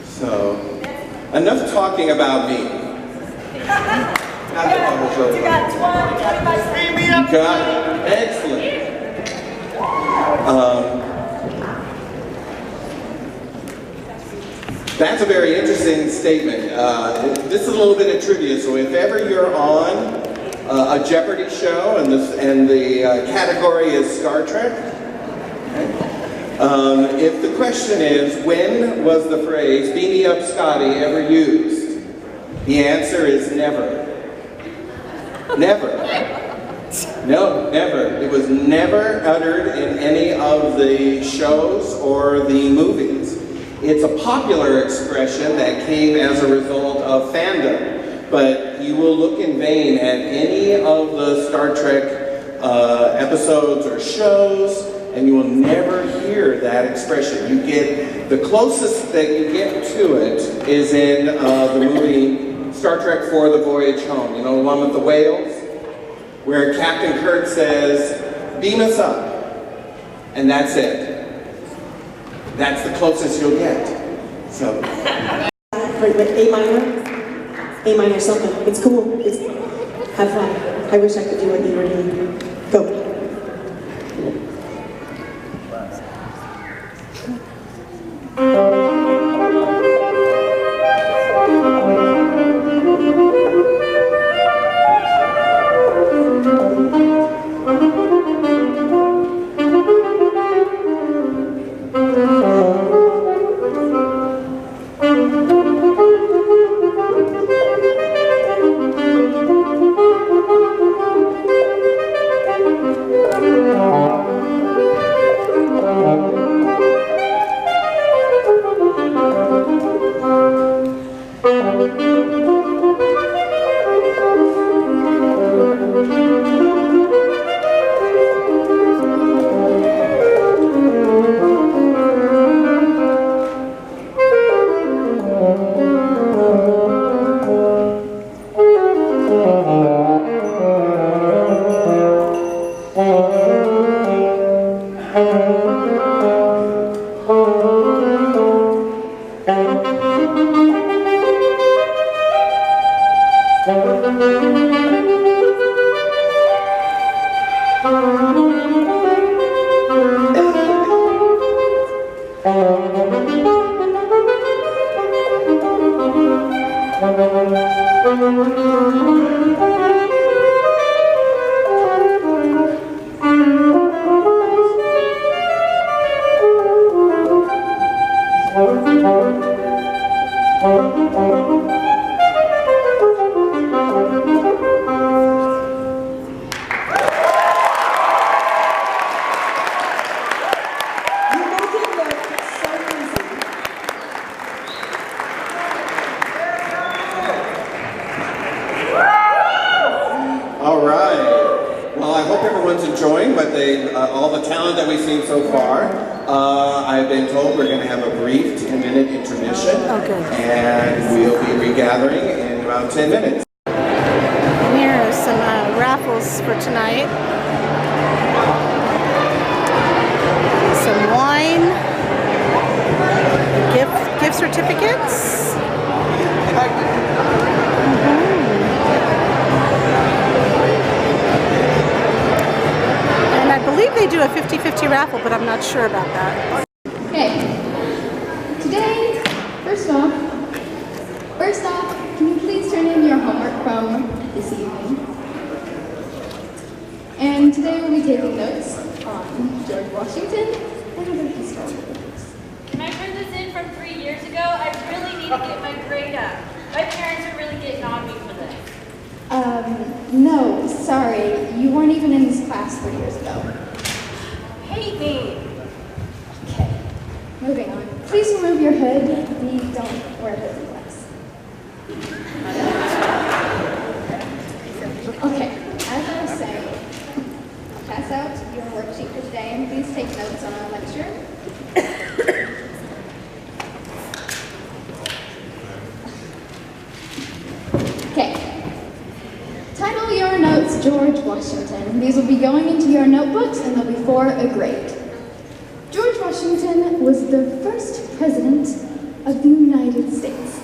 So, enough talking about me. You got 25 seconds. You got it. Excellent. That's a very interesting statement. This is a little bit of trivia. So if ever you're on a Jeopardy show and the category is Star Trek, if the question is, when was the phrase "beam me up, Scotty" ever used? The answer is never. Never. No, never. It was never uttered in any of the shows or the movies. It's a popular expression that came as a result of fandom, but you will look in vain at any of the Star Trek episodes or shows, and you will never hear that expression. You get, the closest that you get to it is in the movie Star Trek IV: The Voyage Home. You know, the one with the whales? Where Captain Kirk says, "Beam us up." And that's it. That's the closest you'll get. So. Right, like A minor something. It's cool. Have fun. I wish I could do what you were doing. Go. All right. Well, I hope everyone's enjoying all the talent that we've seen so far. I've been told we're going to have a brief 10-minute intermission, and we'll be regathering in about 10 minutes. And here are some raffles for tonight. Some wine, gift certificates. I believe they do a 50-50 raffle, but I'm not sure about that. Okay. Today, first off, can you please turn in your homework from this evening? And today we'll be taking notes on George Washington and other historical figures. Can I turn this in from 3 years ago? I really need to get my grade up. My parents are really getting on me for this. No, sorry. You weren't even in this class 3 years ago. Hate me. Okay, moving on. Please remove your hood. We don't wear hoods in class. Okay, as I was saying, I'll pass out your worksheet for today, and please take notes on our lecture. Okay. Title your notes George Washington. These will be going into your notebooks and they'll be for a grade. George Washington was the first president of the United States.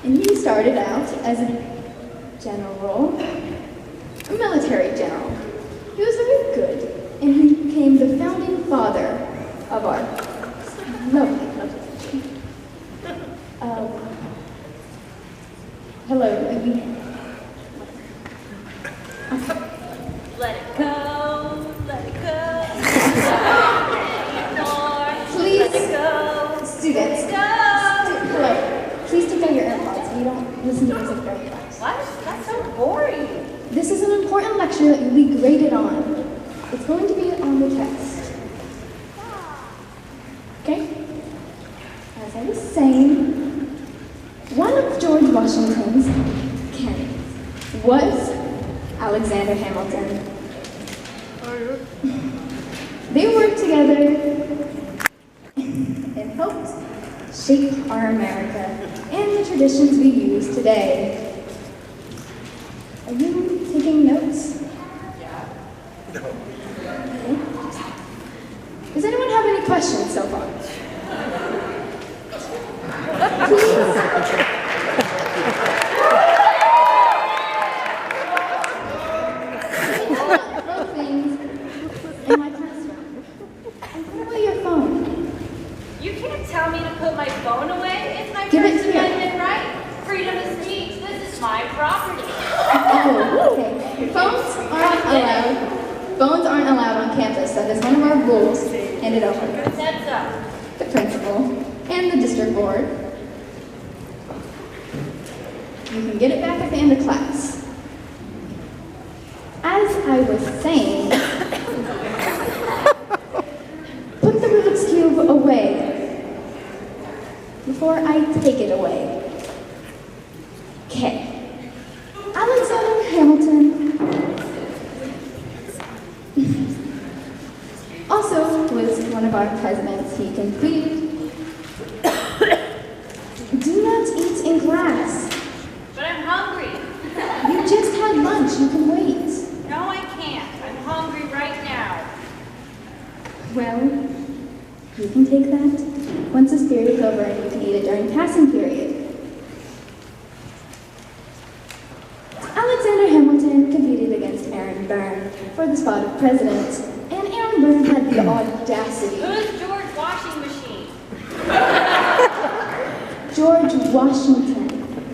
And he started out as a general, a military general. He was very good, and he became the founding father of our lovely country. Hello, Let it go, let it go. Please, let it go. Students, Let it go. hello. Please take out your AirPods. We don't listen to music very much. What? That's so boring. This is an important lecture that you'll be graded on. It's going to be on the test. Okay? As I was saying, one of George Washington's candidates was Alexander Hamilton. They worked together and helped shape our America and the traditions we use today. Are you taking notes? Yeah. No. Okay. Does anyone have any questions so far? Please. Throw things in my classroom. And put away your phone. You can't tell me to put my phone away. It's my Give it First here. Amendment right. Freedom of speech. This is my property. Oh, okay. Phones aren't allowed. Phones aren't allowed on campus. That is one of our rules. Hand it over. Who said so? The principal and the district board. You can get it back at the end of class. As I was saying, put the Rubik's Cube away before I take it away. Okay. Alexander Hamilton also was one of our presidents. He completed do not eat in class. But I'm hungry. You just had lunch. You can wait. No, I can't. I'm hungry right now. Well, you can take that once this period is over, and you can eat it during passing period. Alexander Hamilton competed against Aaron Burr for the spot of president, and Aaron Burr had the audacity. Who's George Washing Machine? George Washington.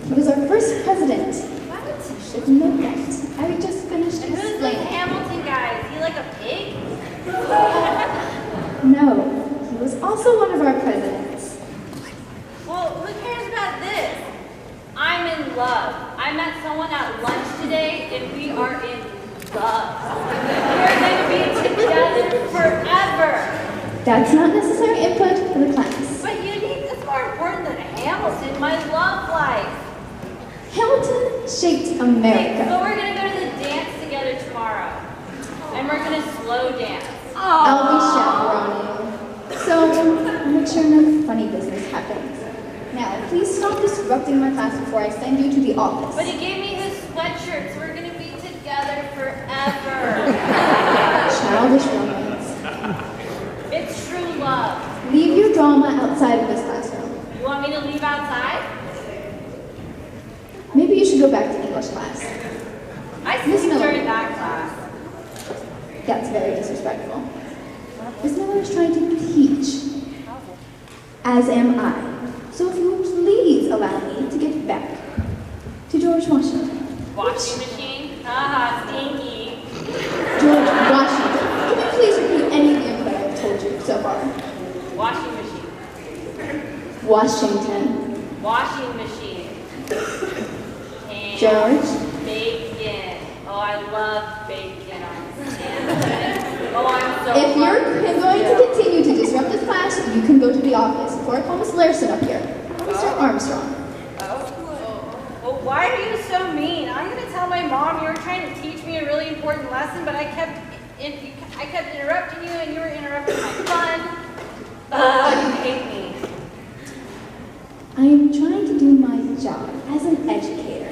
He was our first president. What? You should know that. I just finished And who's this explaining. Hamilton guy? Is he like a pig? No, he was also one of our presidents. Well, who cares about this? I'm in love. I met someone at lunch today, and we are in love. We're going to be together forever. That's not necessary input for the class. But you need this more important than Hamilton, my love life. Hamilton shaped America. So we're going to go to the dance together tomorrow. And we're going to slow dance. I'll be chaperoning. So I'll make sure no funny business happens. Now, please stop disrupting my class before I send you to the office. But he gave me his sweatshirt, so we're going to be together forever. Childish romance. It's true love. Leave your drama outside of this classroom. You want me to leave outside? Maybe you should go back to English class. I Miss sleep Miller. during that class. That's very disrespectful. Miss Miller is trying to teach, as am I. So if you would please allow me to get back to George Washington. Washing machine? Haha, stinky. George Washington. Can you please repeat any of the info I've told you so far? Washing machine. Washington. Washing machine. And George. bacon. Oh, I love bacon on sandwich. Oh, I'm so If you're hungry. going to continue to disrupt this class, you can go to the office. Before I call Miss Larson up here. Mr. Armstrong. Well, why are you so mean? I'm going to tell my mom you were trying to teach me a really important lesson, but I kept interrupting you, and you were interrupting my fun. You hate me. I am trying to do my job as an educator.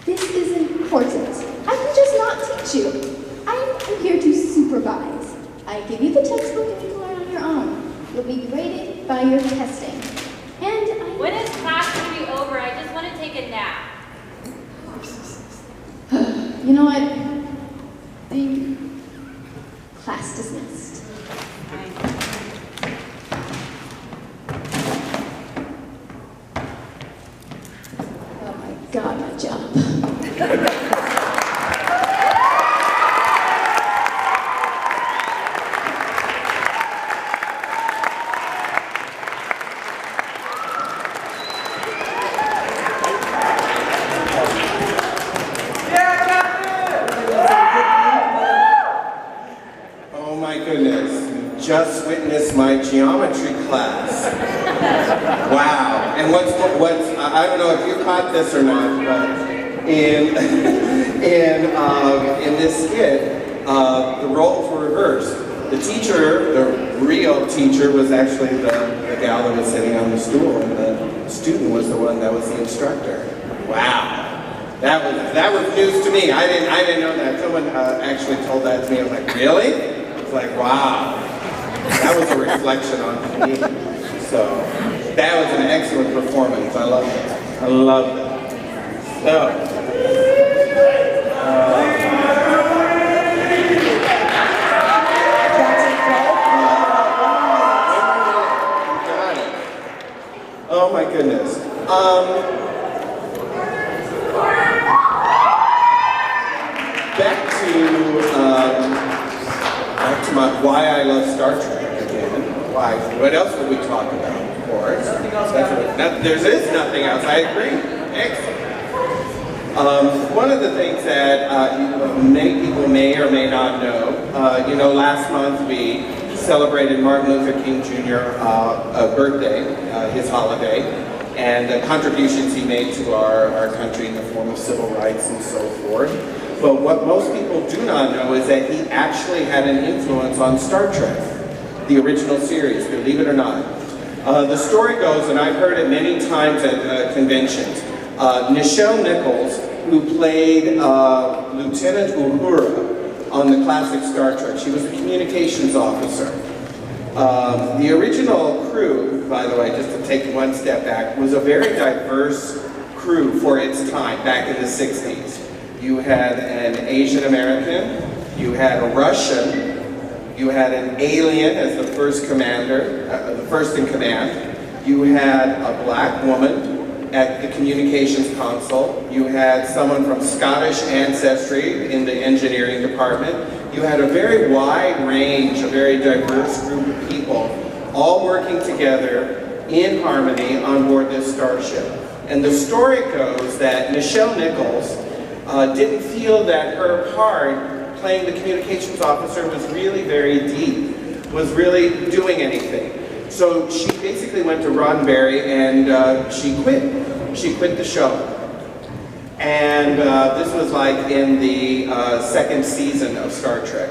This is important. I can just not teach you. I am here to supervise. I give you the textbook and you can learn on your own. You'll be graded by your testing. a nap. You know what? Thank you. Class dismissed. Oh my God, my job. Oh my goodness, just witnessed my geometry class. Wow, and what's I don't know if you caught this or not, but in this skit, the roles were reversed. The teacher, the real teacher, was actually the gal that was sitting on the stool, and the student was the one that was the instructor. Wow. That was news to me. I didn't know that. Someone actually told that to me. I was like, really? It's like, wow. That was a reflection on me. So that was an excellent performance. I loved it. I loved it. So. Oh my goodness. Back to why I love Star Trek again. Why? What else would we talk about? Of course. There is nothing else. I agree. Excellent. One of the things that many people may or may not know, last month we celebrated Martin Luther King Jr. Birthday, his holiday, and the contributions he made to our country in the form of civil rights and so forth. But what most people do not know is that he actually had an influence on Star Trek, the original series, believe it or not. The story goes, and I've heard it many times at conventions, Nichelle Nichols, who played Lieutenant Uhura on the classic Star Trek, she was a communications officer. The original crew, by the way, just to take one step back, was a very diverse crew for its time, back in the 60s. You had an Asian American, you had a Russian, you had an alien as the first commander, the first in command, you had a black woman at the communications console, you had someone from Scottish ancestry in the engineering department, you had a very wide range, a very diverse group of people, all working together in harmony on board this starship. And the story goes that Nichelle Nichols didn't feel that her part, playing the communications officer, was really very deep, was really doing anything. So she basically went to Roddenberry and she quit. She quit the show. And this was like in the second season of Star Trek.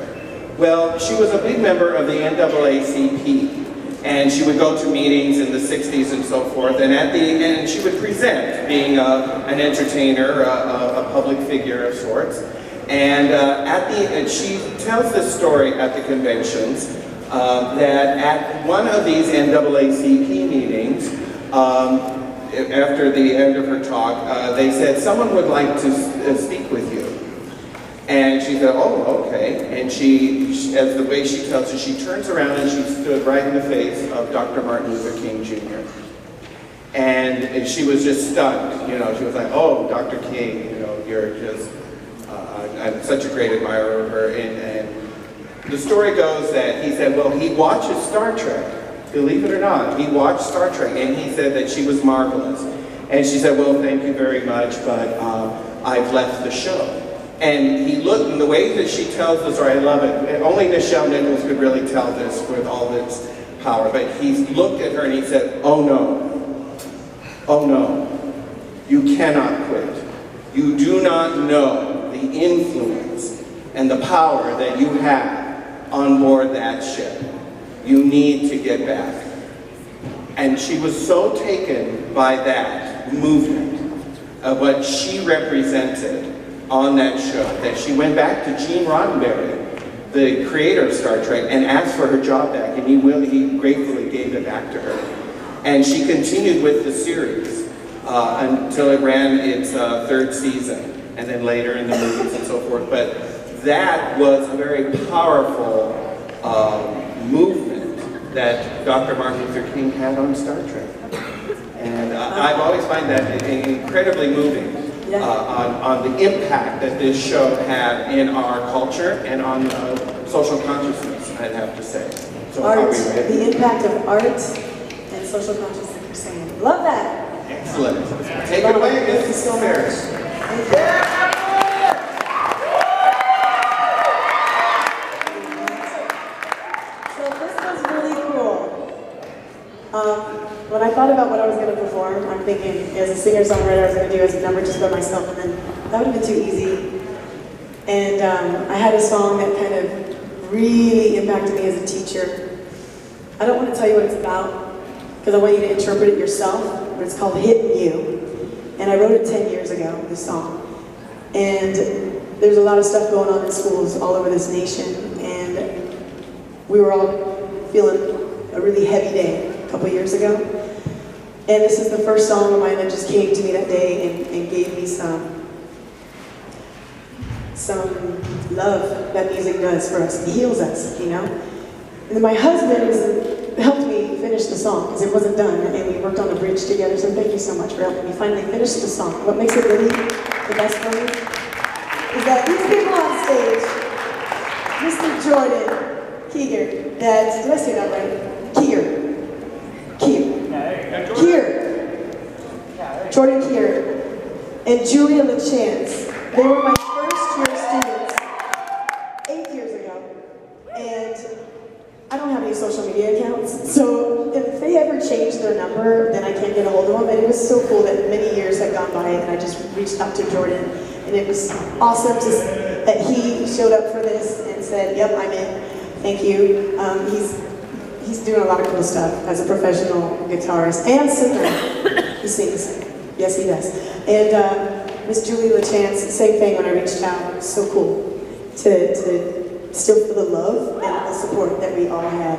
Well, she was a big member of the NAACP. And she would go to meetings in the 60s and so forth, and at the end she would present, being an entertainer, a public figure of sorts. And at the end, she tells this story at the conventions, that at one of these NAACP meetings, after the end of her talk, they said, someone would like to speak with you. And she said, oh, okay. And she, as the way she tells it, she turns around and she stood right in the face of Dr. Martin Luther King Jr. And she was just stunned. She was like, oh, Dr. King, you're just, I'm such a great admirer of her. And the story goes that he said, well, he watches Star Trek. Believe it or not, he watched Star Trek, and he said that she was marvelous. And she said, well, thank you very much, but I've left the show. And he looked, and the way that she tells the story, I love it. Only Nichelle Nichols could really tell this with all this power. But he looked at her and he said, oh no, you cannot quit. You do not know the influence and the power that you have on board that ship. You need to get back. And she was so taken by that movement of what she represented on that show, that she went back to Gene Roddenberry, the creator of Star Trek, and asked for her job back, and he gratefully gave it back to her. And she continued with the series. until it ran its third season, and then later in the movies and so forth. But that was a very powerful movement that Dr. Martin Luther King had on Star Trek. And I've always found that incredibly moving on the impact that this show had in our culture and on social consciousness, I'd have to say. So art, the impact of art and social consciousness, you're saying. Love that. Excellent. Take it away, Mrs. Ferris. So this was really cool. When I thought about what I was going to perform, I'm thinking as a singer-songwriter I was going to do as a number just by myself, and then that would have been too easy. And I had a song that kind of really impacted me as a teacher. I don't want to tell you what it's about, because I want you to interpret it yourself, but it's called Hitting You. And I wrote it 10 years ago, this song. And there's a lot of stuff going on in schools all over this nation, and we were all feeling a really heavy day a couple years ago. And this is the first song of mine that just came to me that day and gave me some love that music does for us. It heals us, you know? And then my husband helped me finish the song, because it wasn't done, and we worked on the bridge together, so thank you so much for helping me finally finish the song. What makes it really the best for me is that these people on stage, Mr. Jordan Keeger, did I say that right? Jordan Keeger, and Julia LaChance, they were my first year students 8 years ago, and I don't have any social media accounts, so if they ever change their number, then I can't get a hold of them. And it was so cool that many years had gone by, and I just reached out to Jordan, and it was awesome that he showed up for this and said, "Yep, I'm in. Thank you." He's doing a lot of cool stuff as a professional guitarist and singer. He sings. Yes, he does. And Miss Julie LaChance, same thing when I reached out. It was so cool to still feel the love and the support that we all had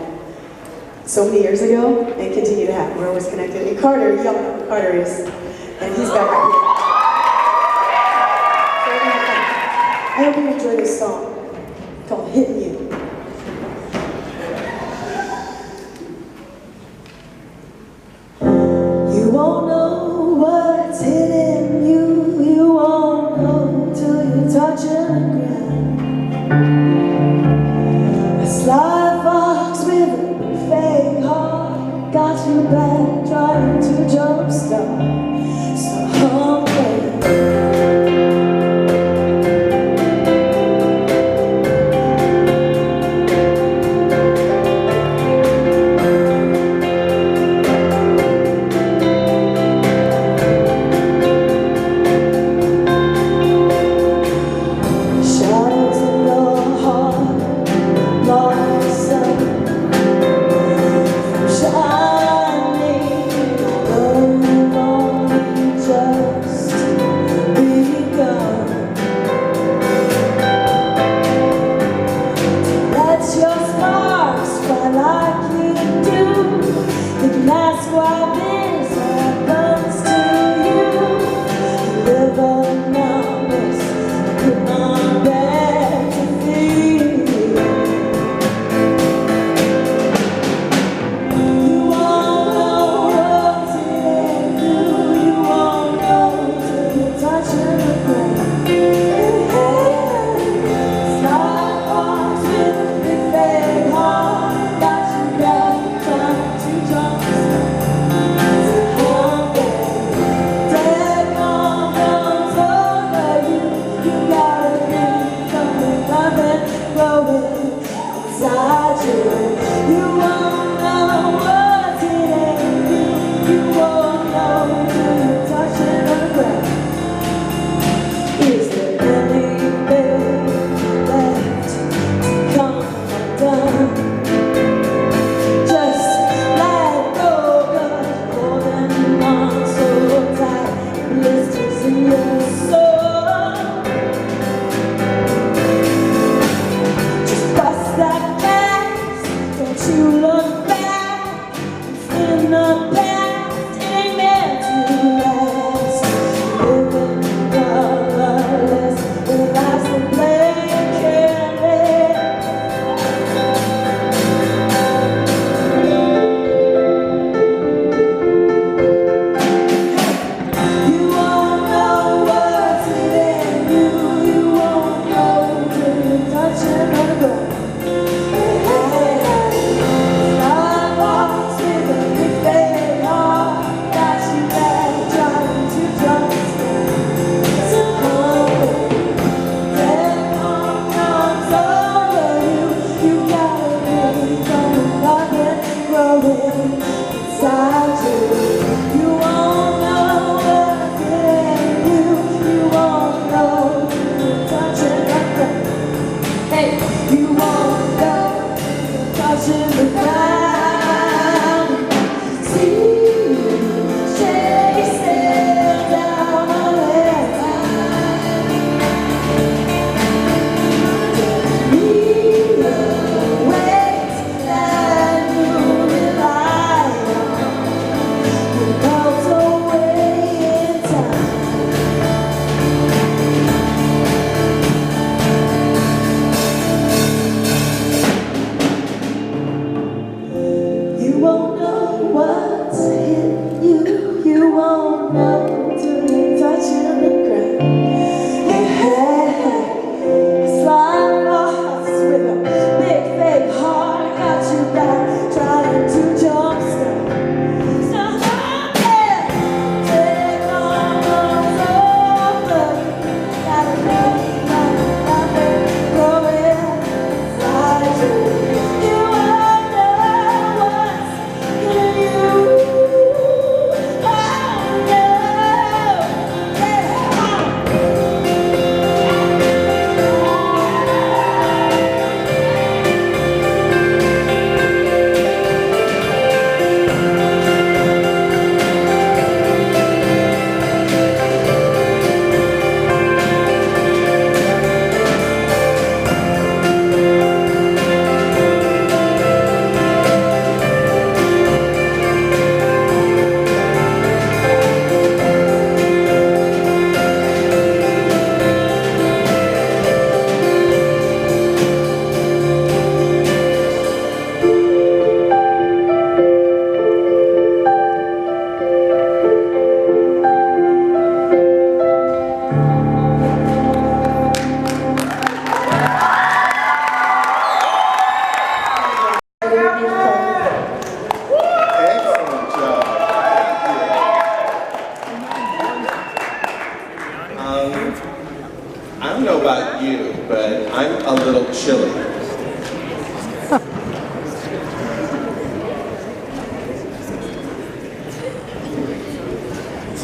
so many years ago and continue to have. We're always connected. And Carter, y'all know who Carter is, and he's back right here. I hope you enjoy this song called Hitting You. You won't know what's hitting you. You won't know till you touch the ground. A sly fox with a fake heart got you back trying to jumpstart. So hungry. In the past, it ain't meant to last.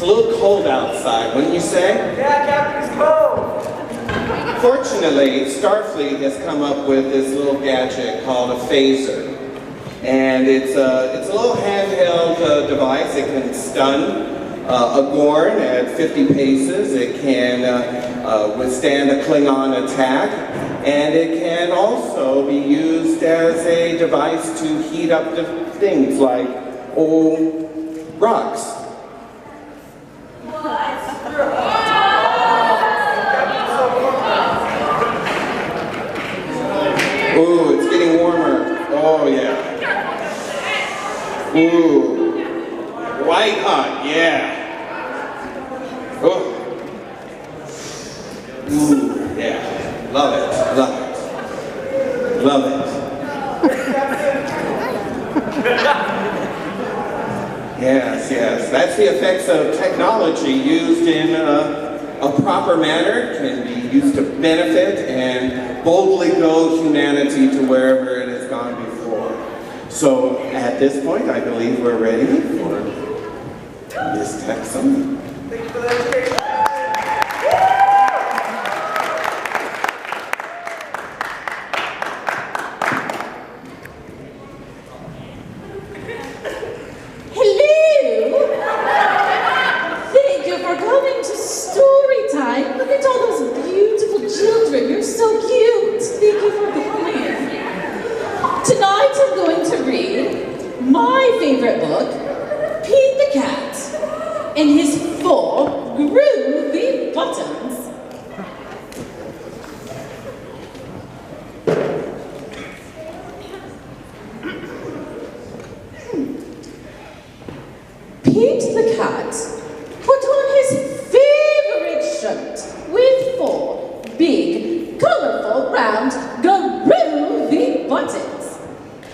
a little cold outside, wouldn't you say? Yeah, Captain, it's cold. Fortunately, Starfleet has come up with this little gadget called a phaser. And it's a little handheld device. It can stun a Gorn at 50 paces. It can withstand a Klingon attack. And it can also be used as a device to heat up the things like old rocks. Ooh, it's getting warmer. Oh, yeah. Ooh. White hot, yeah. Oh. Ooh, yeah. Love it, love it. Love it. Yes, yes. That's the effects of technology used in a proper manner, can be used to benefit and boldly go humanity to wherever it has gone before. So at this point, I believe we're ready for this taxon. Thank you for the education. Hello! Thank you for coming to story time. Look at all those beautiful children. You're so cute. Thank you for coming. Tonight I'm going to read my favorite book, Pete the Cat, and his 4 groovy buttons. Pete the Cat put on his favorite shirt with 4 big, colorful, round, groovy buttons.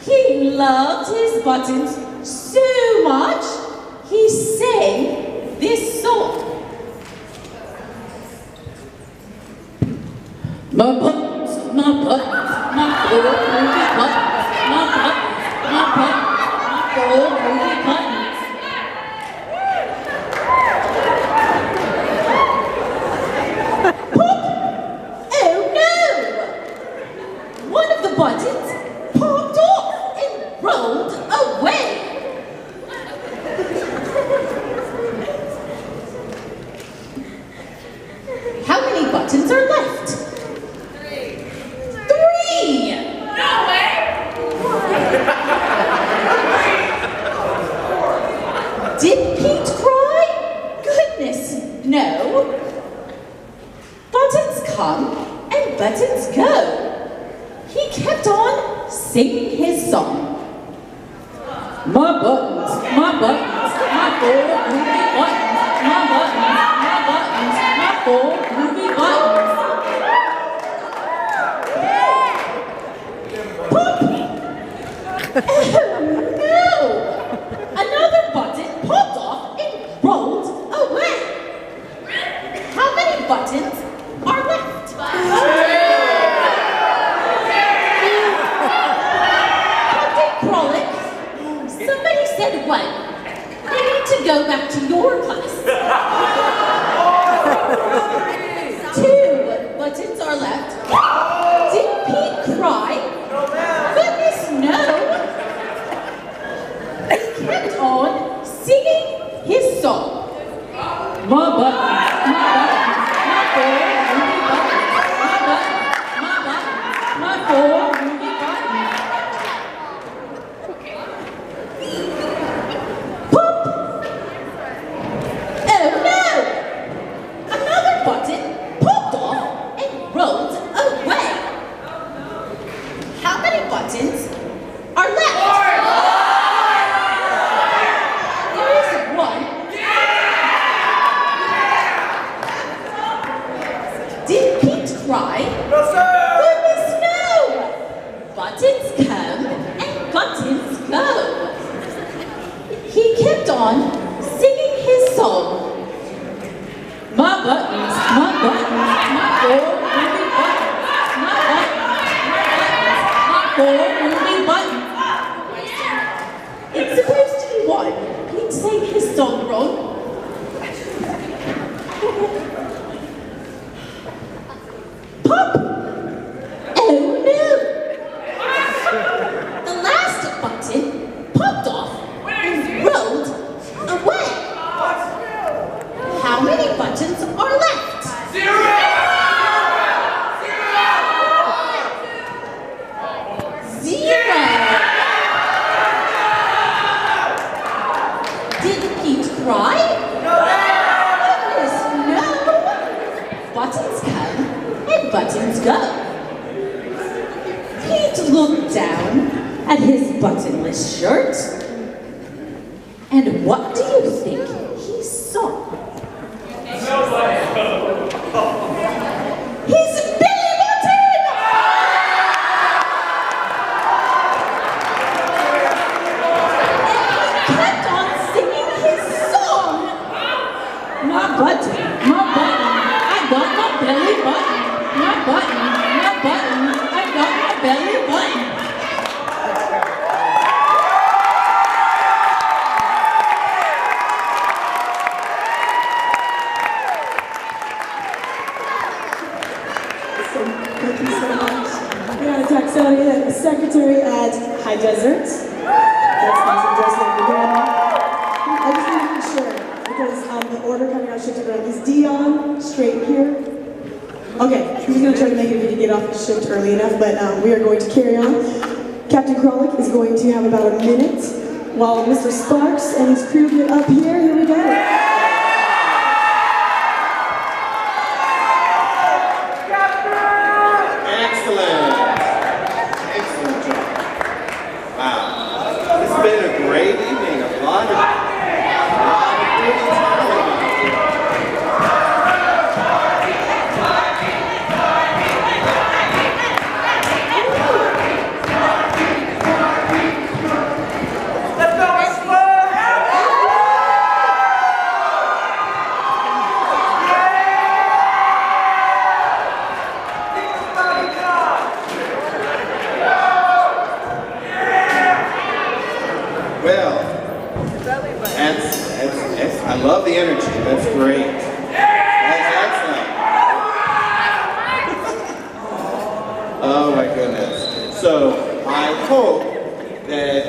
He loved his buttons so much, he sang this song. My buttons, my 4 groovy buttons, my buttons, my 4 groovy buttons. Buttons popped off and rolled away. How many buttons are left? 3. No way! Did Pete cry? Goodness, no. Buttons come and buttons go. He kept on singing his song. My buttons, my 4 groovy buttons, my buttons, my 4 groovy buttons. Pop! Oh no! Another button popped off and rolled away. How many buttons are left? Somebody said 1. They need to go back to your class. 2 buttons are left. Did Pete cry? Goodness, no. He kept on singing his song. My buttons, my 4 groovy buttons, my 4 groovy buttons. Oh no! Another button popped off and rolled away. How many buttons are left? 4! There is 1. Did Pete cry? No, sir! Goodness, no! Buttons come and buttons go. He kept on singing his song. My buttons, my 4 groovy buttons, my 4 groovy buttons. It's supposed to be 1. Pete sang his song wrong. cry? Goodness, no. Buttons come and buttons go. He'd look down at his buttonless shirt, and what do you think he saw? His belly button! He kept on singing his song. My button, I got my belly button. My button, I got my belly button. Thank you so much. We got a Taxonia secretary at High Desert. That's nice endorsement for grandma. I just need to be sure, because the order coming out shifted around. Is Dion straight here? Okay, he was going to try to make it if he could get off the shift early enough, but we are going to carry on. Captain Kralik is going to have about a minute while Mr. Sparks and his crew get up here. Here we go. Excellent job. Wow. It's been a great evening. A lot of good talent. Let's go, Asmo! Well, that's I love the energy. That's great. That's excellent. Oh my goodness. So I hope that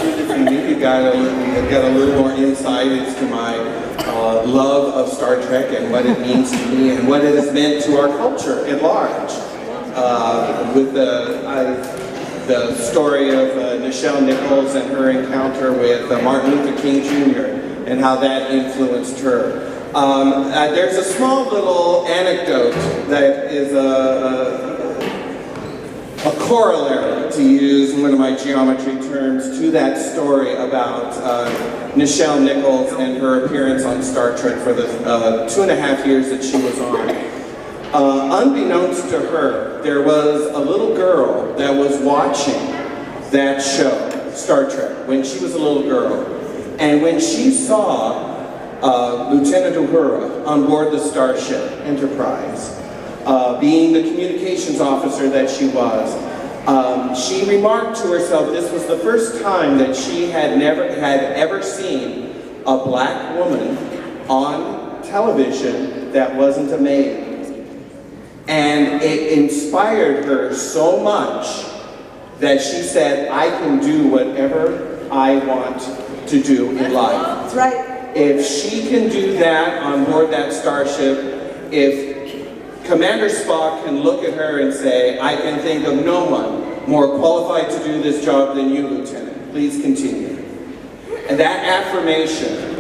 through this evening you got a little more insight into my love of Star Trek and what it means to me and what it has meant to our culture at large. With the story of Nichelle Nichols and her encounter with Martin Luther King Jr. and how that influenced her. There's a small little anecdote that is a corollary, to use one of my geometry terms, to that story about Nichelle Nichols and her appearance on Star Trek for the 2.5 years that she was on. Unbeknownst to her, there was a little girl that was watching that show, Star Trek, when she was a little girl. And when she saw Lieutenant Uhura on board the Starship Enterprise, being the communications officer that she was, she remarked to herself this was the first time that she had ever seen a black woman on television that wasn't a maid. And it inspired her so much that she said, I can do whatever I want to do in life. That's right. If she can do that on board that starship, if Commander Spock can look at her and say, I can think of no one more qualified to do this job than you, Lieutenant. Please continue. And that affirmation,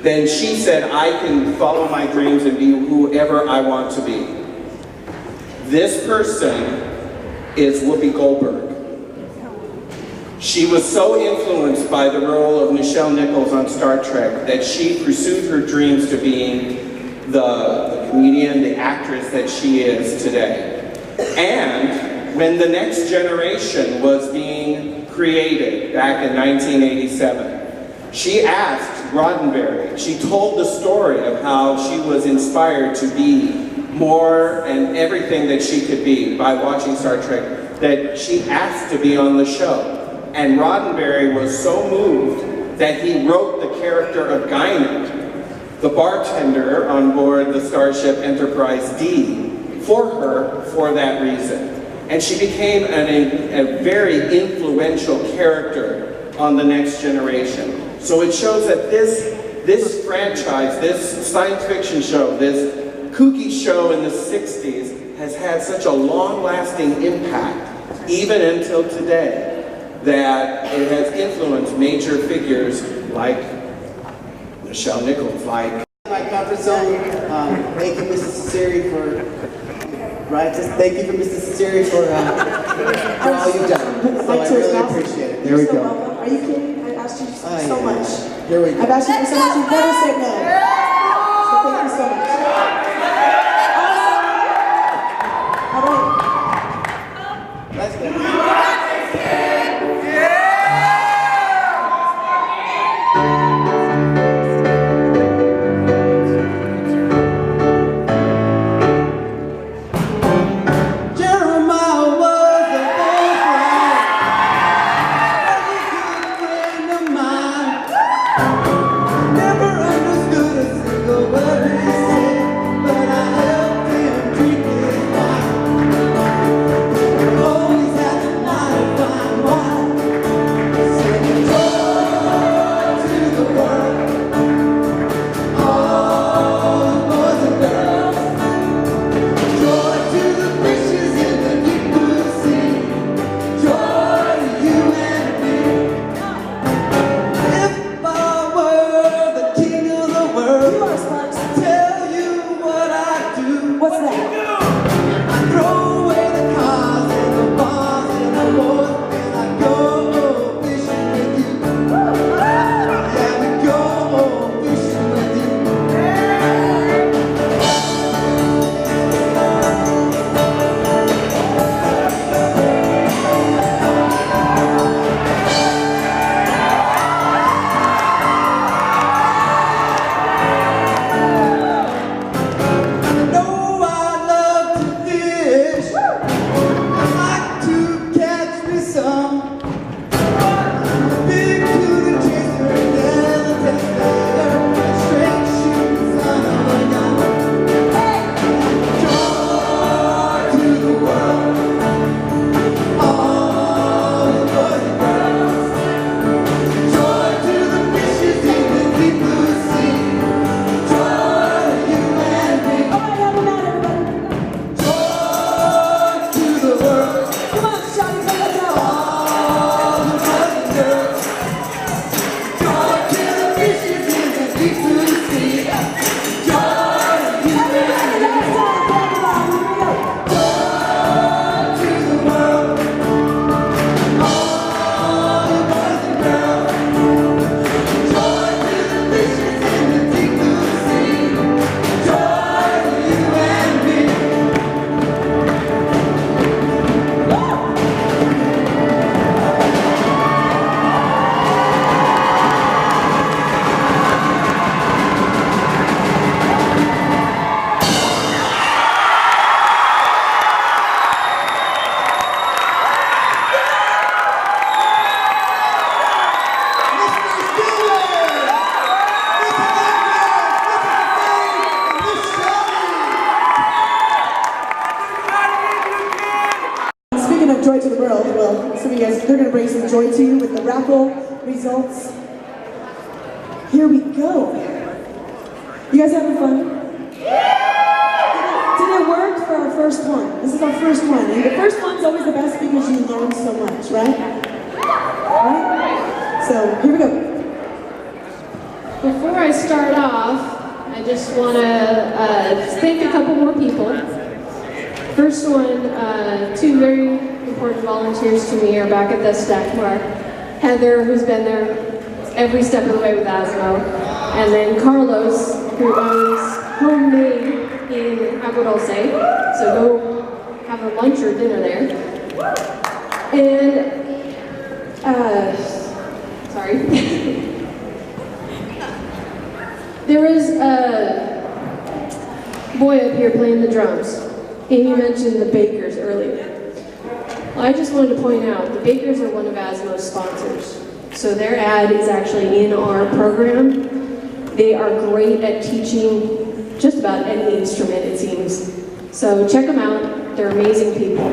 then she said, I can follow my dreams and be whoever I want to be. This person is Whoopi Goldberg. She was so influenced by the role of Nichelle Nichols on Star Trek that she pursued her dreams to being the comedian, the actress that she is today. And when the Next Generation was being created back in 1987, she asked Roddenberry, she told the story of how she was inspired to be more and everything that she could be by watching Star Trek, that she asked to be on the show. And Roddenberry was so moved that he wrote the character of Guinan, the bartender on board the Starship Enterprise D, for her for that reason. And she became a very influential character on the Next Generation. So it shows that this franchise, this science fiction show, this kooky show in the 60s has had such a long-lasting impact, even until today, that it has influenced major figures like Michelle Nichols, like my comfort zone. Thank you, Mrs. Cesari, for just thank you for Mrs. Cesari for all you've done. So I really appreciate it. There we You're so go. welcome. Are you kidding? I've asked you so yeah. much. Here we go. I've asked you for so much. You've never said no. So thank you so much. All right. Let's go. Joy to the world. Well, some of you guys, they're going to bring some joy to you with the raffle results. Here we go. You guys having fun? Did it work for our first one? This is our first one. And the first one's always the best because you learn so much, right? Right? So, here we go. Before I start off, I just want to thank a couple more people. First one, two very important volunteers to me are back at the stack bar. Heather, who's been there every step of the way with Asmo, and then Carlos, who owns Homemade in Agua Dulce. So go have a lunch or dinner there. And, sorry. There was a boy up here playing the drums. Amy mentioned the Bakers earlier. Well, I just wanted to point out, the Bakers are one of Asmo's sponsors. So their ad is actually in our program. They are great at teaching just about any instrument, it seems. So check them out, they're amazing people.